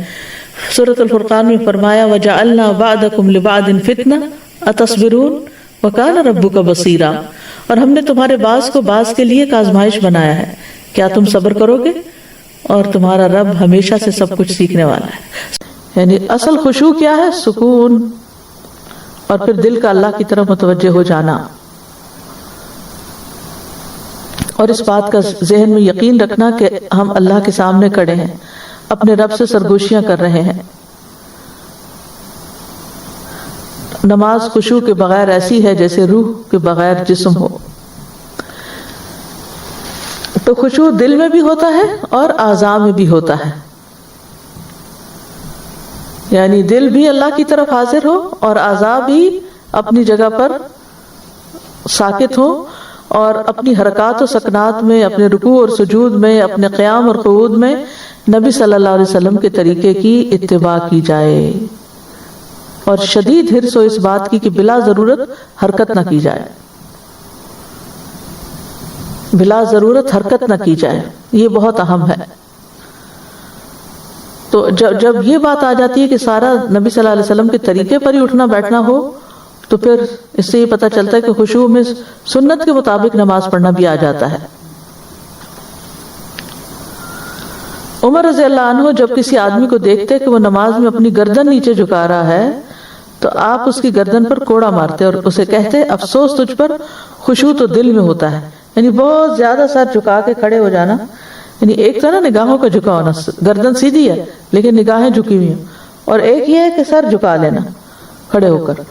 سورۃ الفرقان میں فرمایا وَجَعَلْنَا بَعْضَكُمْ لِبَعْضٍ فِتْنَةً أَتَصْبِرُونَ وَكَانَ رَبُّكَ بَصِيرًا. اور ہم نے تمہارے بعض کو بعض کے لیے ایک آزمائش بنایا ہے، کیا تم صبر کرو گے؟ اور تمہارا رب ہمیشہ سے سب کچھ سیکھنے والا ہے. یعنی اصل خشوع کیا ہے؟ سکون، اور پھر دل کا اللہ کی طرف متوجہ ہو جانا، اور اس بات کا ذہن میں یقین رکھنا کہ ہم اللہ کے سامنے کھڑے ہیں، اپنے رب سے سرگوشیاں کر رہے ہیں. نماز خشوع کے بغیر ایسی ہے جیسے روح کے بغیر جسم ہو. تو خشوع دل میں بھی ہوتا ہے اور اعضاء میں بھی ہوتا ہے. یعنی دل بھی اللہ کی طرف حاضر ہو اور اعضاء بھی اپنی جگہ پر ساکت ہو، اور اپنی حرکات و سکنات میں، اپنے رکوع اور سجود میں، اپنے قیام اور قعود میں نبی صلی اللہ علیہ وسلم کے طریقے کی اتباع کی جائے، اور شدید حرص ہو اس بات کی کہ بلا ضرورت حرکت نہ کی جائے، بلا ضرورت حرکت نہ کی جائے. یہ بہت اہم ہے. تو جب یہ بات آ جاتی ہے کہ سارا نبی صلی اللہ علیہ وسلم کے طریقے پر ہی اٹھنا بیٹھنا ہو تو پھر اس سے یہ پتہ چلتا ہے کہ خشوع میں سنت کے مطابق نماز پڑھنا بھی آ جاتا ہے۔ عمر رضی اللہ عنہ جب کسی آدمی کو دیکھتے کہ وہ نماز میں اپنی گردن نیچے جھکا رہا ہے تو آپ اس کی گردن پر کوڑا مارتے اور اسے کہتے افسوس تجھ پر، خشوع تو دل میں ہوتا ہے۔ یعنی بہت زیادہ سر جھکا کے کھڑے ہو جانا، یعنی ایک تو نا نگاہوں کا جھکا ہونا، گردن سیدھی ہے لیکن نگاہیں جھکی ہوئی ہیں، اور ایک یہ ہے کہ سر جھکا لینا کھڑے ہو کر،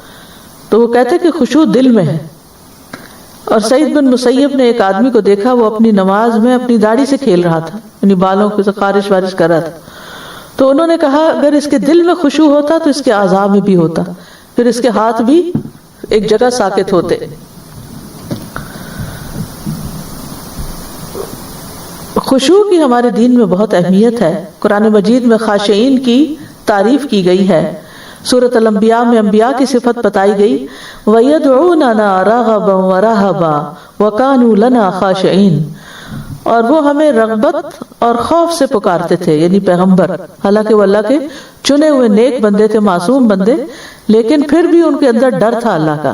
تو وہ کہتے کہ خشوع دل میں ہے۔ اور سعید بن مسیب نے ایک آدمی کو دیکھا، وہ اپنی نماز میں اپنی داڑھی سے کھیل رہا تھا، یعنی بالوں سے خارش وارش کر رہا تھا، تو انہوں نے کہا اگر اس کے دل میں خشوع ہوتا تو اس کے اعضاء میں بھی ہوتا، پھر اس کے ہاتھ بھی ایک جگہ ساکت ہوتے۔ خشوع کی ہمارے دین میں بہت اہمیت ہے۔ قرآن مجید میں خاشعین کی تعریف کی گئی ہے۔ سورۃ الانبیاء میں انبیاء کی صفت بتائی گئی، وَيَدْعُونَنَا رَغَبًا وَرَهَبًا وَكَانُوا لَنَا خَاشِعِينَ، اور وہ ہمیں رغبت اور خوف سے پکارتے تھے، یعنی پیغمبر، حالانکہ وہ اللہ کے چنے ہوئے نیک بندے تھے، معصوم بندے، لیکن پھر بھی ان کے اندر ڈر تھا اللہ کا،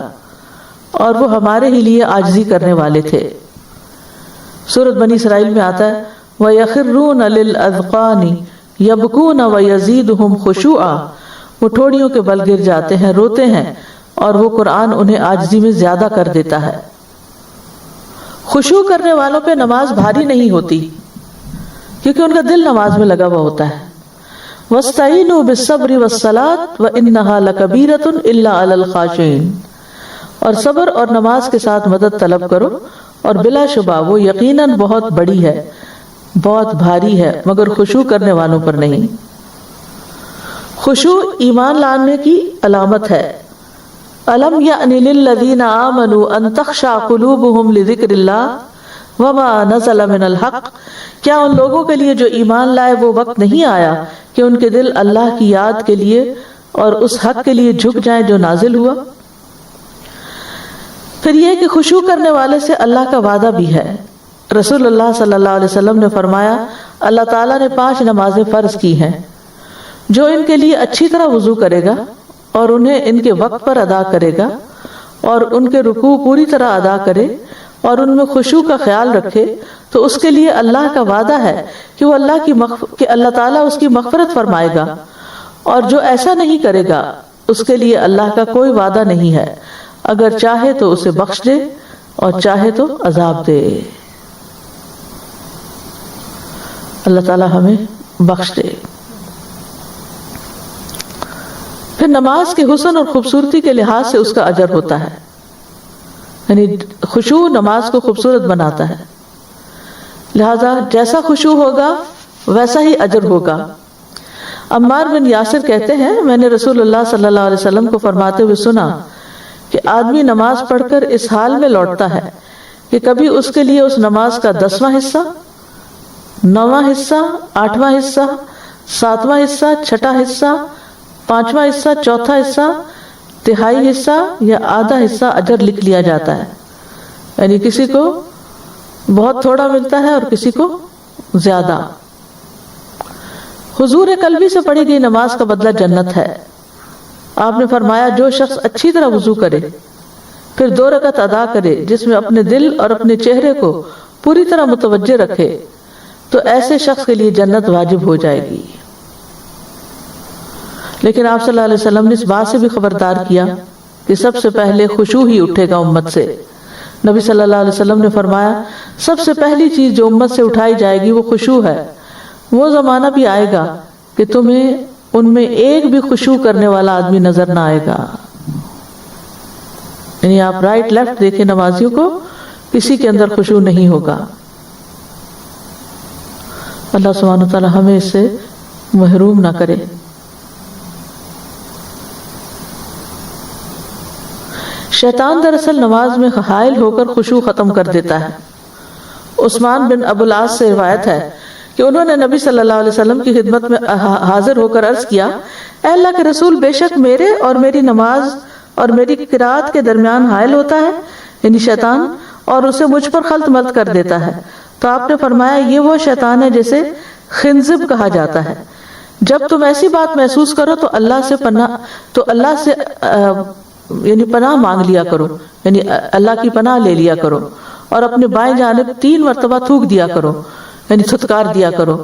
اور وہ ہمارے ہی لیے عاجزی کرنے والے تھے۔ سورۃ بنی اسرائیل میں آتا ہے وَيَخِرُّونَ لِلْأَذْقَانِ يَبْكُونَ وَيَزِيدُهُمْ خُشُوعًا، وہ ٹھوڑیوں کے بل گر جاتے ہیں، روتے ہیں، اور وہ قرآن انہیں عاجزی میں زیادہ کر دیتا ہے۔ خشوع کرنے والوں پہ نماز بھاری نہیں ہوتی کیونکہ ان کا دل نماز میں لگا ہوا ہوتا ہے۔ وَاسْتَعِينُوا بِالصَّبْرِ وَالصَّلَاةِ وَإِنَّهَا لَكَبِيرَةٌ إِلَّا عَلَى الْخَاشِعِينَ، اور صبر اور نماز کے ساتھ مدد طلب کرو، اور بلا شبہ وہ یقیناً بہت بڑی ہے، بہت بھاری ہے، مگر خشوع کرنے والوں پر نہیں۔ خشوع ایمان لانے کی علامت ہے۔ أَلَمْ يَأْنِ لِلَّذِينَ آمَنُوا أَن تَخْشَعَ قُلُوبُهُمْ لِذِكْرِ اللَّهِ وَمَا نَزَلَ مِنَ الْحَقِّ، کیا ان لوگوں کے لیے جو ایمان لائے وہ وقت نہیں آیا کہ ان کے دل اللہ کی یاد کے لیے اور اس حق کے لیے جھک جائیں جو نازل ہوا؟ پھر یہ کہ خشوع کرنے والے سے اللہ کا وعدہ بھی ہے۔ رسول اللہ صلی اللہ علیہ وسلم نے فرمایا اللہ تعالیٰ نے 5 نمازیں فرض کی ہیں، جو ان کے لیے اچھی طرح وضو کرے گا اور انہیں ان کے وقت پر ادا کرے گا اور ان کے رکوع پوری طرح ادا کرے اور ان میں خشوع کا خیال رکھے، تو اس کے لیے اللہ کا وعدہ ہے کہ وہ اللہ تعالیٰ اس کی مغفرت فرمائے گا، اور جو ایسا نہیں کرے گا اس کے لیے اللہ کا کوئی وعدہ نہیں ہے، اگر چاہے تو اسے بخش دے اور چاہے تو عذاب دے۔ اللہ تعالیٰ ہمیں بخش دے۔ پھر نماز کے حسن اور خوبصورتی کے لحاظ سے اس کا اجر ہوتا ہے، یعنی خشوع نماز کو خوبصورت بناتا ہے، لہذا جیسا خشوع ہوگا ویسا ہی اجر ہوگا۔ عمار بن یاسر کہتے ہیں میں نے رسول اللہ صلی اللہ علیہ وسلم کو فرماتے ہوئے سنا کہ آدمی نماز پڑھ کر اس حال میں لوٹتا ہے کہ کبھی اس کے لیے اس نماز کا 10واں حصہ، 9واں حصہ، 8واں حصہ، 7واں حصہ، 6واں حصہ، 5واں حصہ، 4تھا حصہ، 1/3 حصہ یا آدھا حصہ اجر لکھ لیا جاتا ہے، یعنی کسی کو بہت تھوڑا ملتا ہے اور کسی کو زیادہ۔ حضور قلبی سے پڑھی گئی نماز کا بدلہ جنت ہے۔ آپ نے فرمایا جو شخص اچھی طرح وضو کرے پھر 2 رکعت ادا کرے جس میں اپنے دل اور اپنے چہرے کو پوری طرح متوجہ رکھے تو ایسے شخص کے لیے جنت واجب ہو جائے گی۔ لیکن آپ صلی اللہ علیہ وسلم نے اس بات سے بھی خبردار کیا کہ سب سے پہلے خشوع ہی اٹھے گا امت سے۔ نبی صلی اللہ علیہ وسلم نے فرمایا سب سے پہلی چیز جو امت سے اٹھائی جائے گی وہ خشوع ہے۔ وہ زمانہ بھی آئے گا کہ تمہیں ان میں ایک بھی خشوع کرنے والا آدمی نظر نہ آئے گا، یعنی آپ رائٹ لیفٹ دیکھیں نمازیوں کو، کسی کے اندر خشوع نہیں ہوگا۔ اللہ سبحانہ وتعالی ہمیں اس سے محروم نہ کرے۔ شیطان دراصل نماز میں حائل ہو کر خشوع ختم کر دیتا ہے۔ عثمان بن ابو العاص سے روایت ہے کہ انہوں نے نبی صلی اللہ علیہ وسلم کی خدمت میں حاضر ہو کر عرض کیا اے اللہ کے رسول، بے شک میرے اور میری نماز اور میری قرات کے درمیان حائل ہوتا ہے، یعنی شیطان، اور اسے مجھ پر خلط ملط کر دیتا ہے۔ تو آپ نے فرمایا یہ وہ شیطان ہے جسے خنزب کہا جاتا ہے، جب تم ایسی بات محسوس کرو تو اللہ سے یعنی پناہ مانگ لیا کرو، یعنی اللہ کی پناہ لے لیا کرو، اور اپنے بائیں جانب 3 مرتبہ تھوک دیا کرو، یعنی تھتکار دیا کرو،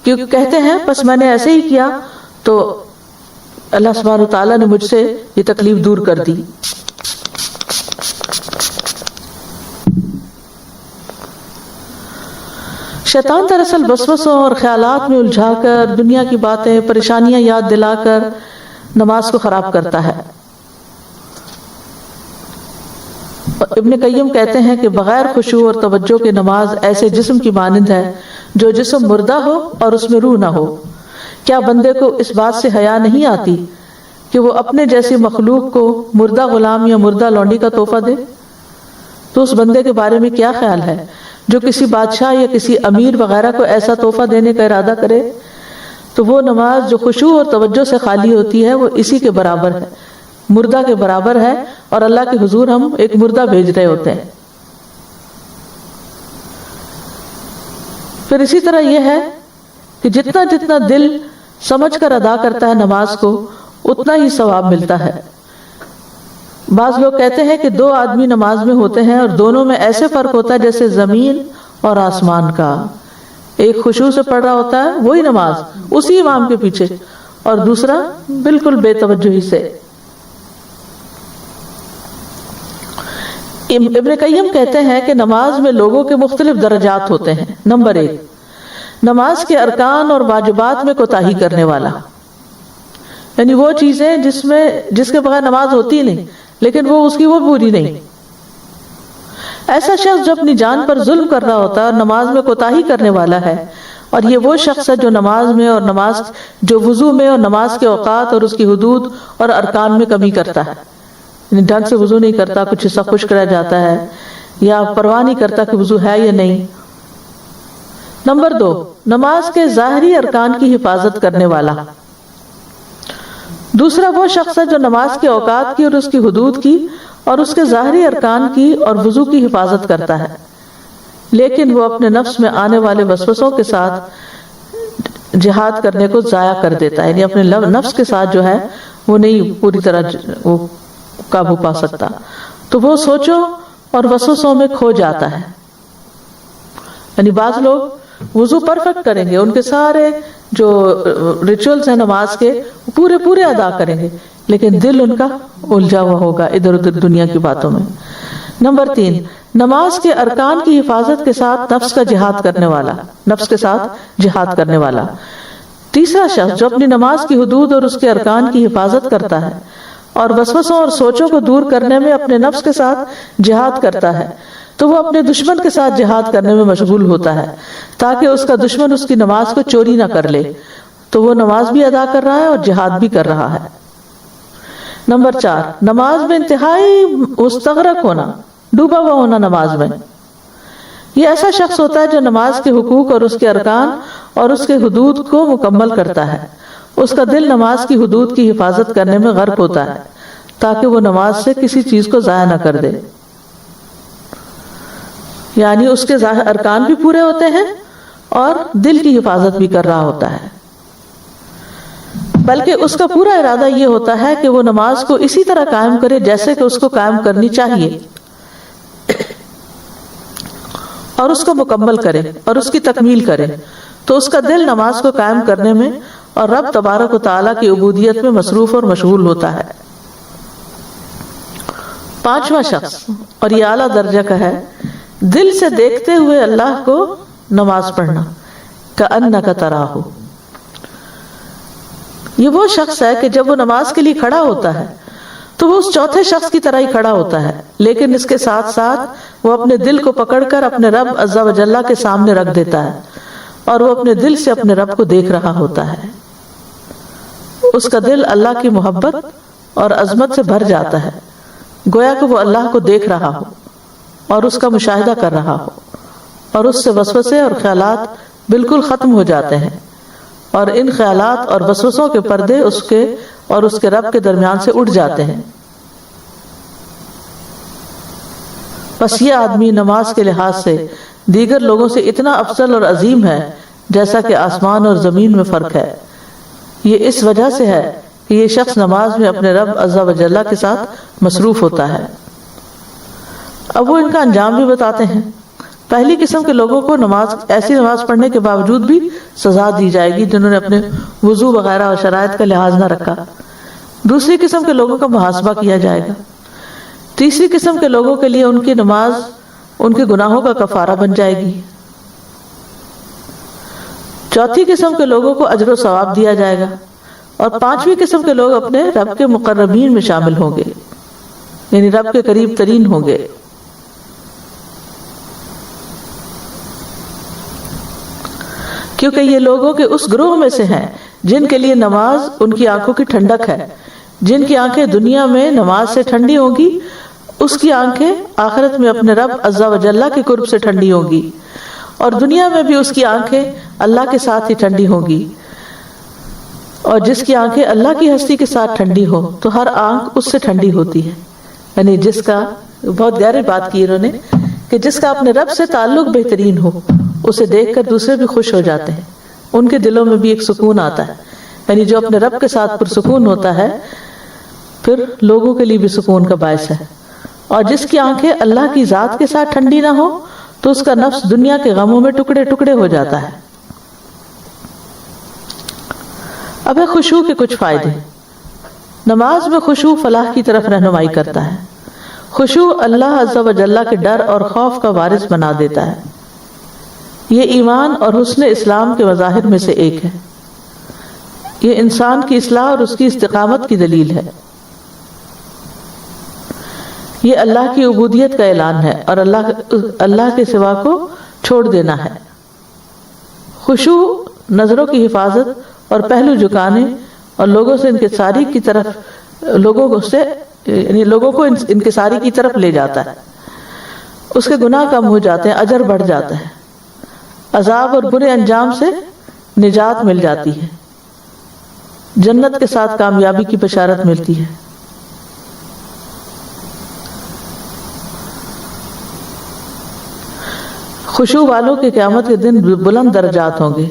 کیونکہ کہتے ہیں بس میں نے ایسے ہی کیا تو اللہ سبحانہ وتعالیٰ نے مجھ سے یہ تکلیف دور کر دی۔ شیطان دراصل وسوسوں اور خیالات میں الجھا کر، دنیا کی باتیں، پریشانیاں یاد دلا کر نماز کو خراب کرتا ہے۔ ابن قیم کہتے ہیں کہ بغیر خشوع اور توجہ کے نماز ایسے جسم کی مانند ہے جو جسم مردہ ہو اور اس میں روح نہ ہو۔ کیا بندے کو اس بات سے حیا نہیں آتی کہ وہ اپنے جیسی مخلوق کو مردہ غلام یا مردہ لونڈی کا تحفہ دے؟ تو اس بندے کے بارے میں کیا خیال ہے جو کسی بادشاہ یا کسی امیر وغیرہ کو ایسا تحفہ دینے کا ارادہ کرے؟ تو وہ نماز جو خشوع اور توجہ سے خالی ہوتی ہے وہ اسی کے برابر ہے، مردہ کے برابر ہے، اور اللہ کے حضور ہم ایک مردہ بھیج رہے ہوتے ہیں۔ پھر اسی طرح یہ ہے کہ جتنا جتنا دل سمجھ کر ادا کرتا ہے نماز کو اتنا ہی ثواب ملتا ہے۔ بعض لوگ کہتے ہیں کہ 2 آدمی نماز میں ہوتے ہیں اور دونوں میں ایسے فرق ہوتا ہے جیسے زمین اور آسمان کا۔ ایک خشوع سے پڑھ رہا ہوتا ہے وہی نماز اسی امام کے پیچھے، اور دوسرا بالکل بے توجہی سے۔ ابن قیم کہتے ہیں کہ نماز میں لوگوں کے مختلف درجات ہوتے ہیں۔ نمبر 1، نماز کے ارکان اور واجبات میں کوتاہی کرنے والا، یعنی وہ چیزیں جس کے بغیر نماز ہوتی نہیں لیکن وہ پوری نہیں۔ ایسا شخص جو اپنی جان پر ظلم کر رہا ہوتا ہے اور نماز میں کوتاہی کرنے والا ہے، اور یہ وہ شخص ہے جو نماز میں اور جو وضو میں اور نماز کے اوقات اور اس کی حدود اور ارکان میں کمی کرتا ہے، یعنی ڈھنگ سے وضو نہیں کرتا، کچھ حصہ خشک رہ جاتا ہے، یا پرواہ نہیں کرتا کہ وضو ہے یا نہیں۔ نمبر 2، نماز کے ظاہری ارکان کی حفاظت کرنے والا۔ دوسرا وہ شخص ہے جو نماز کے اوقات کی اور اس کی حدود کی اور اس کے ظاہری ارکان کی اور وضو کی حفاظت کرتا ہے، لیکن وہ اپنے نفس میں آنے والے وسوسوں کے ساتھ جہاد کرنے کو ضائع کر دیتا ہے، یعنی اپنے نفس کے ساتھ جو ہے وہ نہیں پوری طرح وہ قابو پا سکتا، تو وہ سوچوں اور وسوسوں میں کھو جاتا ہے۔ یعنی بعض لوگ وضو پرفیکٹ کریں گے، ان کے سارے جو ریچولز ہیں نماز کے پورے ادا کریں گے، لیکن دل ان کا الجھا ہوا ہوگا ادھر ادھر دنیا کی باتوں میں۔ نمبر 3، نماز کے ارکان کی حفاظت کے ساتھ نفس کے ساتھ جہاد کرنے والا۔ تیسرا شخص جو اپنی نماز کی حدود اور اس کے ارکان کی حفاظت کرتا ہے اور وسوسوں اور سوچوں کو دور کرنے میں اپنے نفس کے ساتھ جہاد کرتا ہے، تو وہ اپنے دشمن کے ساتھ جہاد کرنے میں مشغول ہوتا ہے تاکہ اس کا دشمن اس کی نماز کو چوری نہ کر لے، تو وہ نماز بھی ادا کر رہا ہے اور جہاد بھی کر رہا ہے۔ نمبر 4، نماز میں انتہائی مستغرق ہونا، ڈوبا ہوا ہونا نماز میں۔ یہ ایسا شخص ہوتا ہے جو نماز کے حقوق اور اس کے ارکان اور اس کے حدود کو مکمل کرتا ہے، اس کا دل نماز کی حدود کی حفاظت کرنے میں غرق ہوتا ہے تاکہ وہ نماز سے کسی چیز کو ضائع نہ کر دے، یعنی اس کے ارکان بھی پورے ہوتے ہیں اور دل کی حفاظت بھی کر رہا ہوتا ہے، بلکہ اس کا پورا ارادہ یہ ہوتا ہے کہ وہ نماز کو اسی طرح قائم کرے جیسے کہ اس کو قائم کرنی چاہیے، اور اس کو مکمل کرے اور اس کی تکمیل کرے، تو اس کا دل نماز کو قائم کرنے میں اور رب تبارک و تعالیٰ کی عبودیت میں مصروف اور مشغول ہوتا ہے۔ 5واں شخص، اور یہ اعلیٰ درجہ کا ہے، دل سے دیکھتے ہوئے اللہ کو نماز پڑھنا، کأنک تراہ۔ یہ وہ شخص ہے کہ جب وہ نماز کے لیے کھڑا ہوتا ہے تو وہ اس چوتھے شخص کی طرح ہی کھڑا ہوتا ہے، لیکن اس کے ساتھ ساتھ وہ اپنے دل کو پکڑ کر اپنے رب عز و جل کے سامنے رکھ دیتا ہے اور وہ اپنے دل سے اپنے رب کو دیکھ رہا ہوتا ہے۔ اس کا دل اللہ کی محبت اور عظمت سے بھر جاتا ہے، گویا کہ وہ اللہ کو دیکھ رہا ہو اور اس کا مشاہدہ کر رہا ہو، اور اس سے وسوسے اور خیالات بالکل ختم ہو جاتے ہیں، اور ان خیالات اور وسوسوں کے پردے اس کے اور اس کے رب کے درمیان سے اٹھ جاتے ہیں۔ بس یہ آدمی نماز کے لحاظ سے دیگر لوگوں سے اتنا افضل اور عظیم ہے جیسا کہ آسمان اور زمین میں فرق ہے، یہ اس وجہ سے ہے کہ یہ شخص نماز میں اپنے رب عز و جل کے ساتھ مصروف ہوتا ہے۔ اب وہ ان کا انجام بھی بتاتے ہیں۔ پہلی قسم کے لوگوں کو ایسی نماز پڑھنے کے باوجود بھی سزا دی جائے گی جنہوں نے اپنے وضو وغیرہ اور شرائط کا لحاظ نہ رکھا۔ دوسری قسم کے لوگوں کا محاسبہ کیا جائے گا۔ تیسری قسم کے لوگوں کے لیے ان کی نماز ان کے گناہوں کا کفارہ بن جائے گی۔ چوتھی قسم کے لوگوں کو اجر و ثواب دیا جائے گا، اور پانچویں قسم کے لوگ اپنے رب کے مقربین میں شامل ہوں گے، یعنی رب کے قریب ترین ہوں گے۔ کیونکہ یہ لوگوں کے اس گروہ میں سے ہیں جن کے لیے نماز ان کی آنکھوں کی ٹھنڈک ہے۔ جن کی آنکھیں دنیا میں نماز سے ٹھنڈی ہوں گی، اس کی آنکھیں آخرت میں اپنے رب عز و جل کے قرب سے ٹھنڈی ہوں گی، اور دنیا میں بھی اس کی آنکھیں اللہ کے ساتھ ہی ٹھنڈی ہوں گی۔ اور جس کی آنکھیں اللہ کی ہستی کے ساتھ ٹھنڈی ہو تو ہر آنکھ اس سے ٹھنڈی ہوتی ہے۔ یعنی جس کا، بہت گہری بات کی انہوں نے، کہ جس کا اپنے رب سے تعلق بہترین ہو، اسے دیکھ کر دوسرے بھی خوش ہو جاتے ہیں، ان کے دلوں میں بھی ایک سکون آتا ہے۔ یعنی جو اپنے رب کے ساتھ پرسکون ہوتا ہے پھر لوگوں کے لیے بھی سکون کا باعث ہے۔ اور جس کی آنکھیں اللہ کی ذات کے ساتھ ٹھنڈی نہ ہو تو اس کا نفس دنیا کے غموں میں ٹکڑے ٹکڑے ہو جاتا ہے۔ اب ہے خشوع کے کچھ فائدے۔ نماز میں خشوع فلاح کی طرف رہنمائی کرتا ہے۔ خشوع اللہ عز و جل کے ڈر اور خوف کا وارث بنا دیتا ہے۔ یہ ایمان اور حسن اسلام کے مظاہر میں سے ایک ہے۔ یہ انسان کی اصلاح اور اس کی استقامت کی دلیل ہے۔ یہ اللہ کی عبودیت کا اعلان ہے اور اللہ کے سوا کو چھوڑ دینا ہے۔ خشوع نظروں کی حفاظت اور پہلو جھکانے اور لوگوں سے انکساری کی طرف لوگوں کو انکساری کی طرف لے جاتا ہے۔ اس کے گناہ کم ہو جاتے ہیں، اجر بڑھ جاتا ہے، عذاب اور برے انجام سے نجات مل جاتی ہے، جنت کے ساتھ کامیابی کی بشارت ملتی ہے۔ خشوع والوں کے قیامت کے دن بلند درجات ہوں گے۔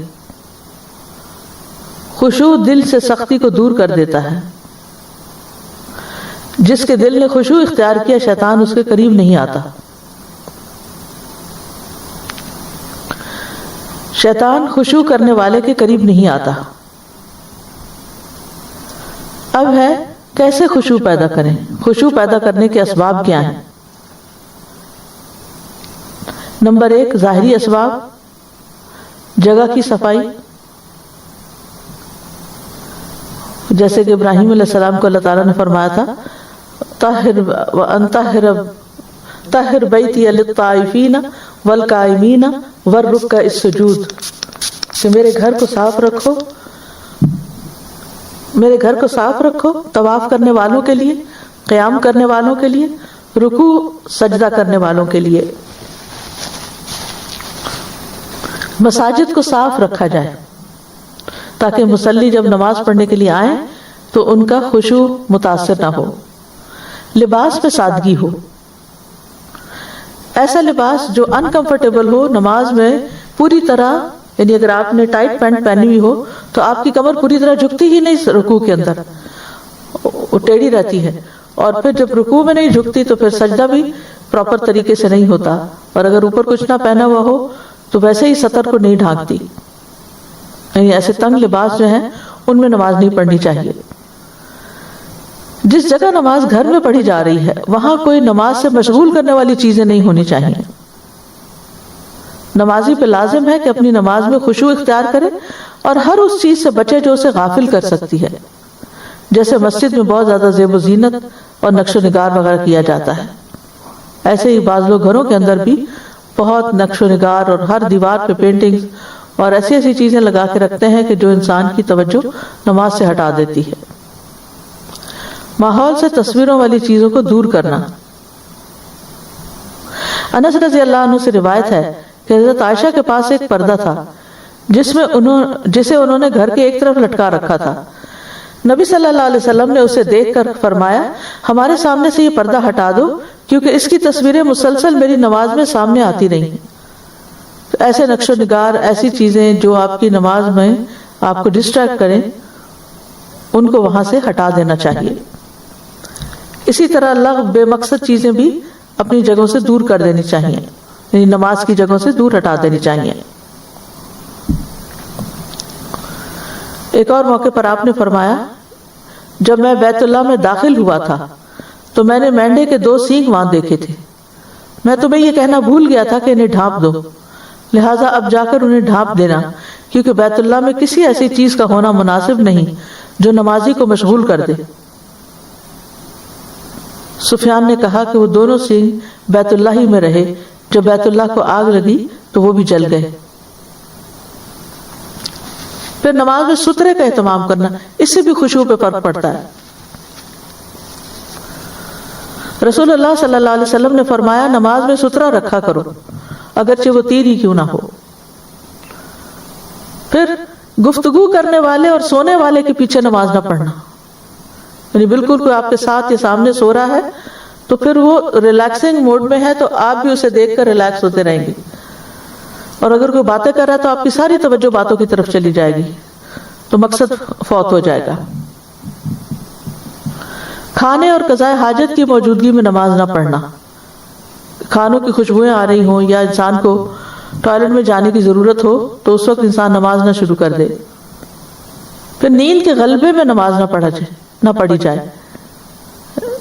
خشوع دل سے سختی کو دور کر دیتا ہے۔ جس کے دل نے خشوع اختیار کیا، شیطان اس کے قریب نہیں آتا۔ شیطان خشوع کرنے والے کے قریب نہیں آتا۔ اب ہے کیسے خشوع پیدا کریں؟ خشوع پیدا کرنے کے اسباب کیا ہیں؟ نمبر 1، ظاہری اسباب، جگہ کی صفائی، جیسے کہ ابراہیم علیہ السلام کو اللہ تعالیٰ نے فرمایا تھا طہر بیتی للطائفین والقائمین والرکع السجود، کہ میرے گھر کو صاف رکھو طواف کرنے والوں کے لیے، قیام کرنے والوں کے لیے، رکوع سجدہ کرنے والوں کے لیے۔ مساجد کو صاف رکھا جائے تاکہ مصلی جب نماز پڑھنے کے لیے آئیں تو ان کا خشوع متاثر نہ ہو۔ لباس میں سادگی ہو، ایسا لباس جو انکمفرٹیبل ہو، نماز میں پوری طرح، یعنی اگر آپ نے ٹائٹ پینٹ پہنی ہوئی ہو تو آپ کی کمر پوری طرح جھکتی ہی نہیں، رکوع کے اندر وہ ٹیڑھی رہتی ہے، اور پھر جب رکوع میں نہیں جھکتی تو پھر سجدہ بھی پراپر طریقے سے نہیں ہوتا، اور اگر اوپر کچھ نہ پہنا ہوا ہو تو ویسے ہی سطر کو نہیں ڈھانکتی۔ یعنی ایسے تنگ لباس جو ہیں ان میں نماز نہیں پڑھنی چاہیے۔ جس جگہ نماز گھر میں پڑھی جا رہی ہے وہاں کوئی نماز سے مشغول کرنے والی چیزیں نہیں ہونی چاہیے۔ نمازی پہ لازم ہے کہ اپنی نماز میں خشوع اختیار کرے اور ہر اس چیز سے بچے جو اسے غافل کر سکتی ہے، جیسے مسجد میں بہت زیادہ زیب و زینت اور نقش و نگار وغیرہ کیا جاتا ہے، ایسے ہی بعض لوگ گھروں کے اندر بھی بہت نقش و نگار اور ہر دیوار پہ پینٹنگ اور ایسی چیزیں لگا کے رکھتے ہیں کہ جو انسان کی توجہ نماز سے ہٹا دیتی ہے۔ ماحول سے تصویروں والی چیزوں کو دور کرنا۔ انس رضی اللہ عنہ سے روایت ہے کہ حضرت عائشہ کے پاس ایک پردہ تھا جسے انہوں نے گھر کے ایک طرف لٹکا رکھا تھا۔ نبی صلی اللہ علیہ وسلم نے اسے دیکھ کر فرمایا، ہمارے سامنے سے یہ پردہ ہٹا دو کیونکہ اس کی تصویریں مسلسل میری نماز میں سامنے آتی رہی۔ ایسے نقش و نگار، ایسی چیزیں جو آپ کی نماز میں آپ کو ڈسٹریکٹ کریں، ان کو وہاں سے ہٹا دینا چاہیے۔ اسی طرح لغو بے مقصد چیزیں بھی اپنی جگہوں سے دور کر دینی چاہیے، یعنی نماز کی جگہوں سے دور ہٹا دینی چاہیے۔ ایک اور موقع پر آپ نے فرمایا، جب میں بیت اللہ میں داخل ہوا تھا تو میں نے مینڈے کے 2 سینگ وہاں دیکھے تھے، میں تمہیں یہ کہنا بھول گیا تھا کہ انہیں ڈھانپ دو، لہٰذا اب جا کر انہیں ڈھانپ دینا، کیونکہ بیت اللہ میں کسی ایسی چیز کا ہونا مناسب نہیں جو نمازی کو مشغول کر دے۔ سفیان نے کہا کہ وہ دونوں سینگ بیت اللہ ہی میں رہے، جب بیت اللہ کو آگ لگی تو وہ بھی جل گئے۔ پھر نماز میں سترے کا اہتمام کرنا، اس سے بھی خشوع پہ فرق پڑتا ہے۔ رسول اللہ صلی اللہ علیہ وسلم نے فرمایا، نماز میں سترہ رکھا کرو، اگرچہ وہ تیر ہی کیوں نہ ہو۔ پھر گفتگو کرنے والے اور سونے والے کے پیچھے نماز نہ پڑھنا، یعنی بالکل کوئی آپ کے ساتھ یا سامنے سو رہا ہے تو پھر وہ ریلیکسنگ موڈ میں ہے تو آپ بھی اسے دیکھ کر ریلیکس ہوتے رہیں گے، اور اگر کوئی باتیں کر رہا ہے تو آپ کی ساری توجہ باتوں کی طرف چلی جائے گی، تو مقصد فوت ہو جائے گا۔ کھانے اور قضاء حاجت کی موجودگی میں نماز نہ پڑھنا، کھانوں کی خوشبوئیں آ رہی ہوں یا انسان کو ٹوائلٹ میں جانے کی ضرورت ہو تو اس وقت انسان نماز نہ شروع کر دے۔ پھر نیند کے غلبے میں نماز نہ پڑھی جائے۔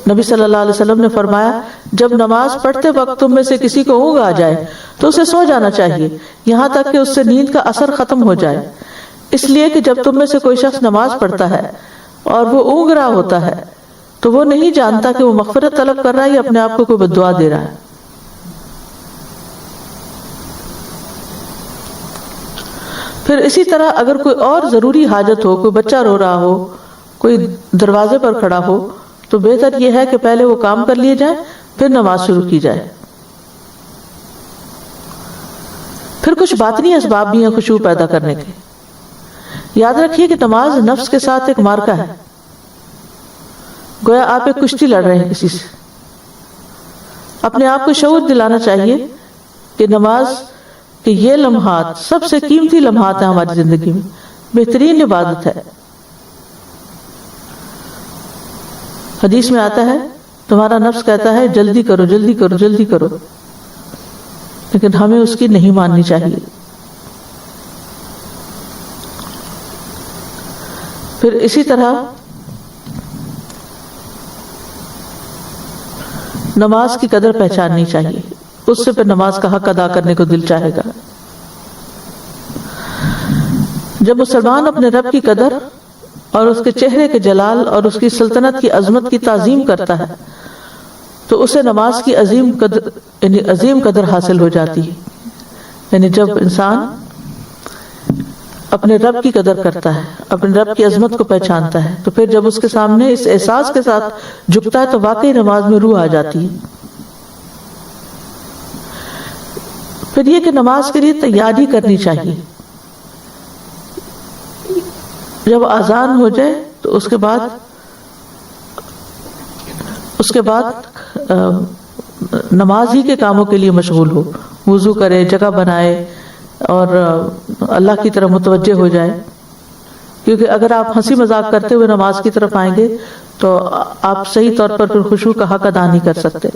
نبی صلی اللہ علیہ وسلم نے فرمایا، جب نماز پڑھتے وقت تم میں سے کسی کو اونگ آ جائے تو اسے سو جانا چاہیے یہاں تک کہ اس سے نیند کا اثر ختم ہو جائے، اس لیے کہ جب تم میں سے کوئی شخص نماز پڑھتا ہے اور وہ اونگ رہا ہوتا ہے تو وہ نہیں جانتا کہ وہ مغفرت طلب کر رہا ہے یا اپنے آپ کو کوئی بددعا دے رہا ہے۔ پھر اسی طرح اگر کوئی اور ضروری حاجت ہو، کوئی بچہ رو رہا ہو، کوئی دروازے پر کھڑا ہو، تو بہتر یہ ہے کہ پہلے وہ کام کر لیے جائیں پھر نماز شروع کی جائے۔ پھر کچھ باطنی اسباب بھی ہیں خشوع پیدا کرنے کے۔ یاد رکھیے کہ نماز نفس کے ساتھ ایک معرکہ ہے، گویا آپ ایک کشتی لڑ رہے ہیں کسی سے۔ اپنے آپ کو شعور دلانا چاہیے کہ نماز کے یہ لمحات سب سے قیمتی لمحات ہیں ہماری زندگی میں، بہترین عبادت ہے۔ حدیث میں آتا ہے تمہارا نفس کہتا ہے جلدی کرو جلدی کرو جلدی کرو، لیکن ہمیں اس کی نہیں ماننی چاہیے۔ پھر اسی طرح نماز کی قدر پہچاننی چاہیے، اس سے پھر نماز کا حق ادا کرنے کو دل چاہے گا۔ جب مسلمان اپنے رب کی قدر اور اس کے چہرے کے جلال اور اس کی سلطنت کی عظمت کی تعظیم کرتا ہے تو اسے نماز کی عظیم قدر حاصل ہو جاتی ہے۔ یعنی جب انسان اپنے رب کی قدر کرتا ہے، اپنے رب کی عظمت کو پہچانتا ہے، تو پھر جب اس کے سامنے اس احساس کے ساتھ جھکتا ہے تو واقعی نماز میں روح آ جاتی ہے۔ پھر یہ کہ نماز کے لیے تیاری کرنی چاہیے۔ جب اذان ہو جائے تو اس کے بعد نماز ہی کے کاموں کے لیے مشغول ہو، وضو کرے، جگہ بنائے اور اللہ کی طرف متوجہ ہو جائے، کیونکہ اگر آپ ہنسی مذاق کرتے ہوئے نماز کی طرف آئیں گے تو آپ صحیح طور پر پھر خشوع کا حق ادا نہیں کر سکتے۔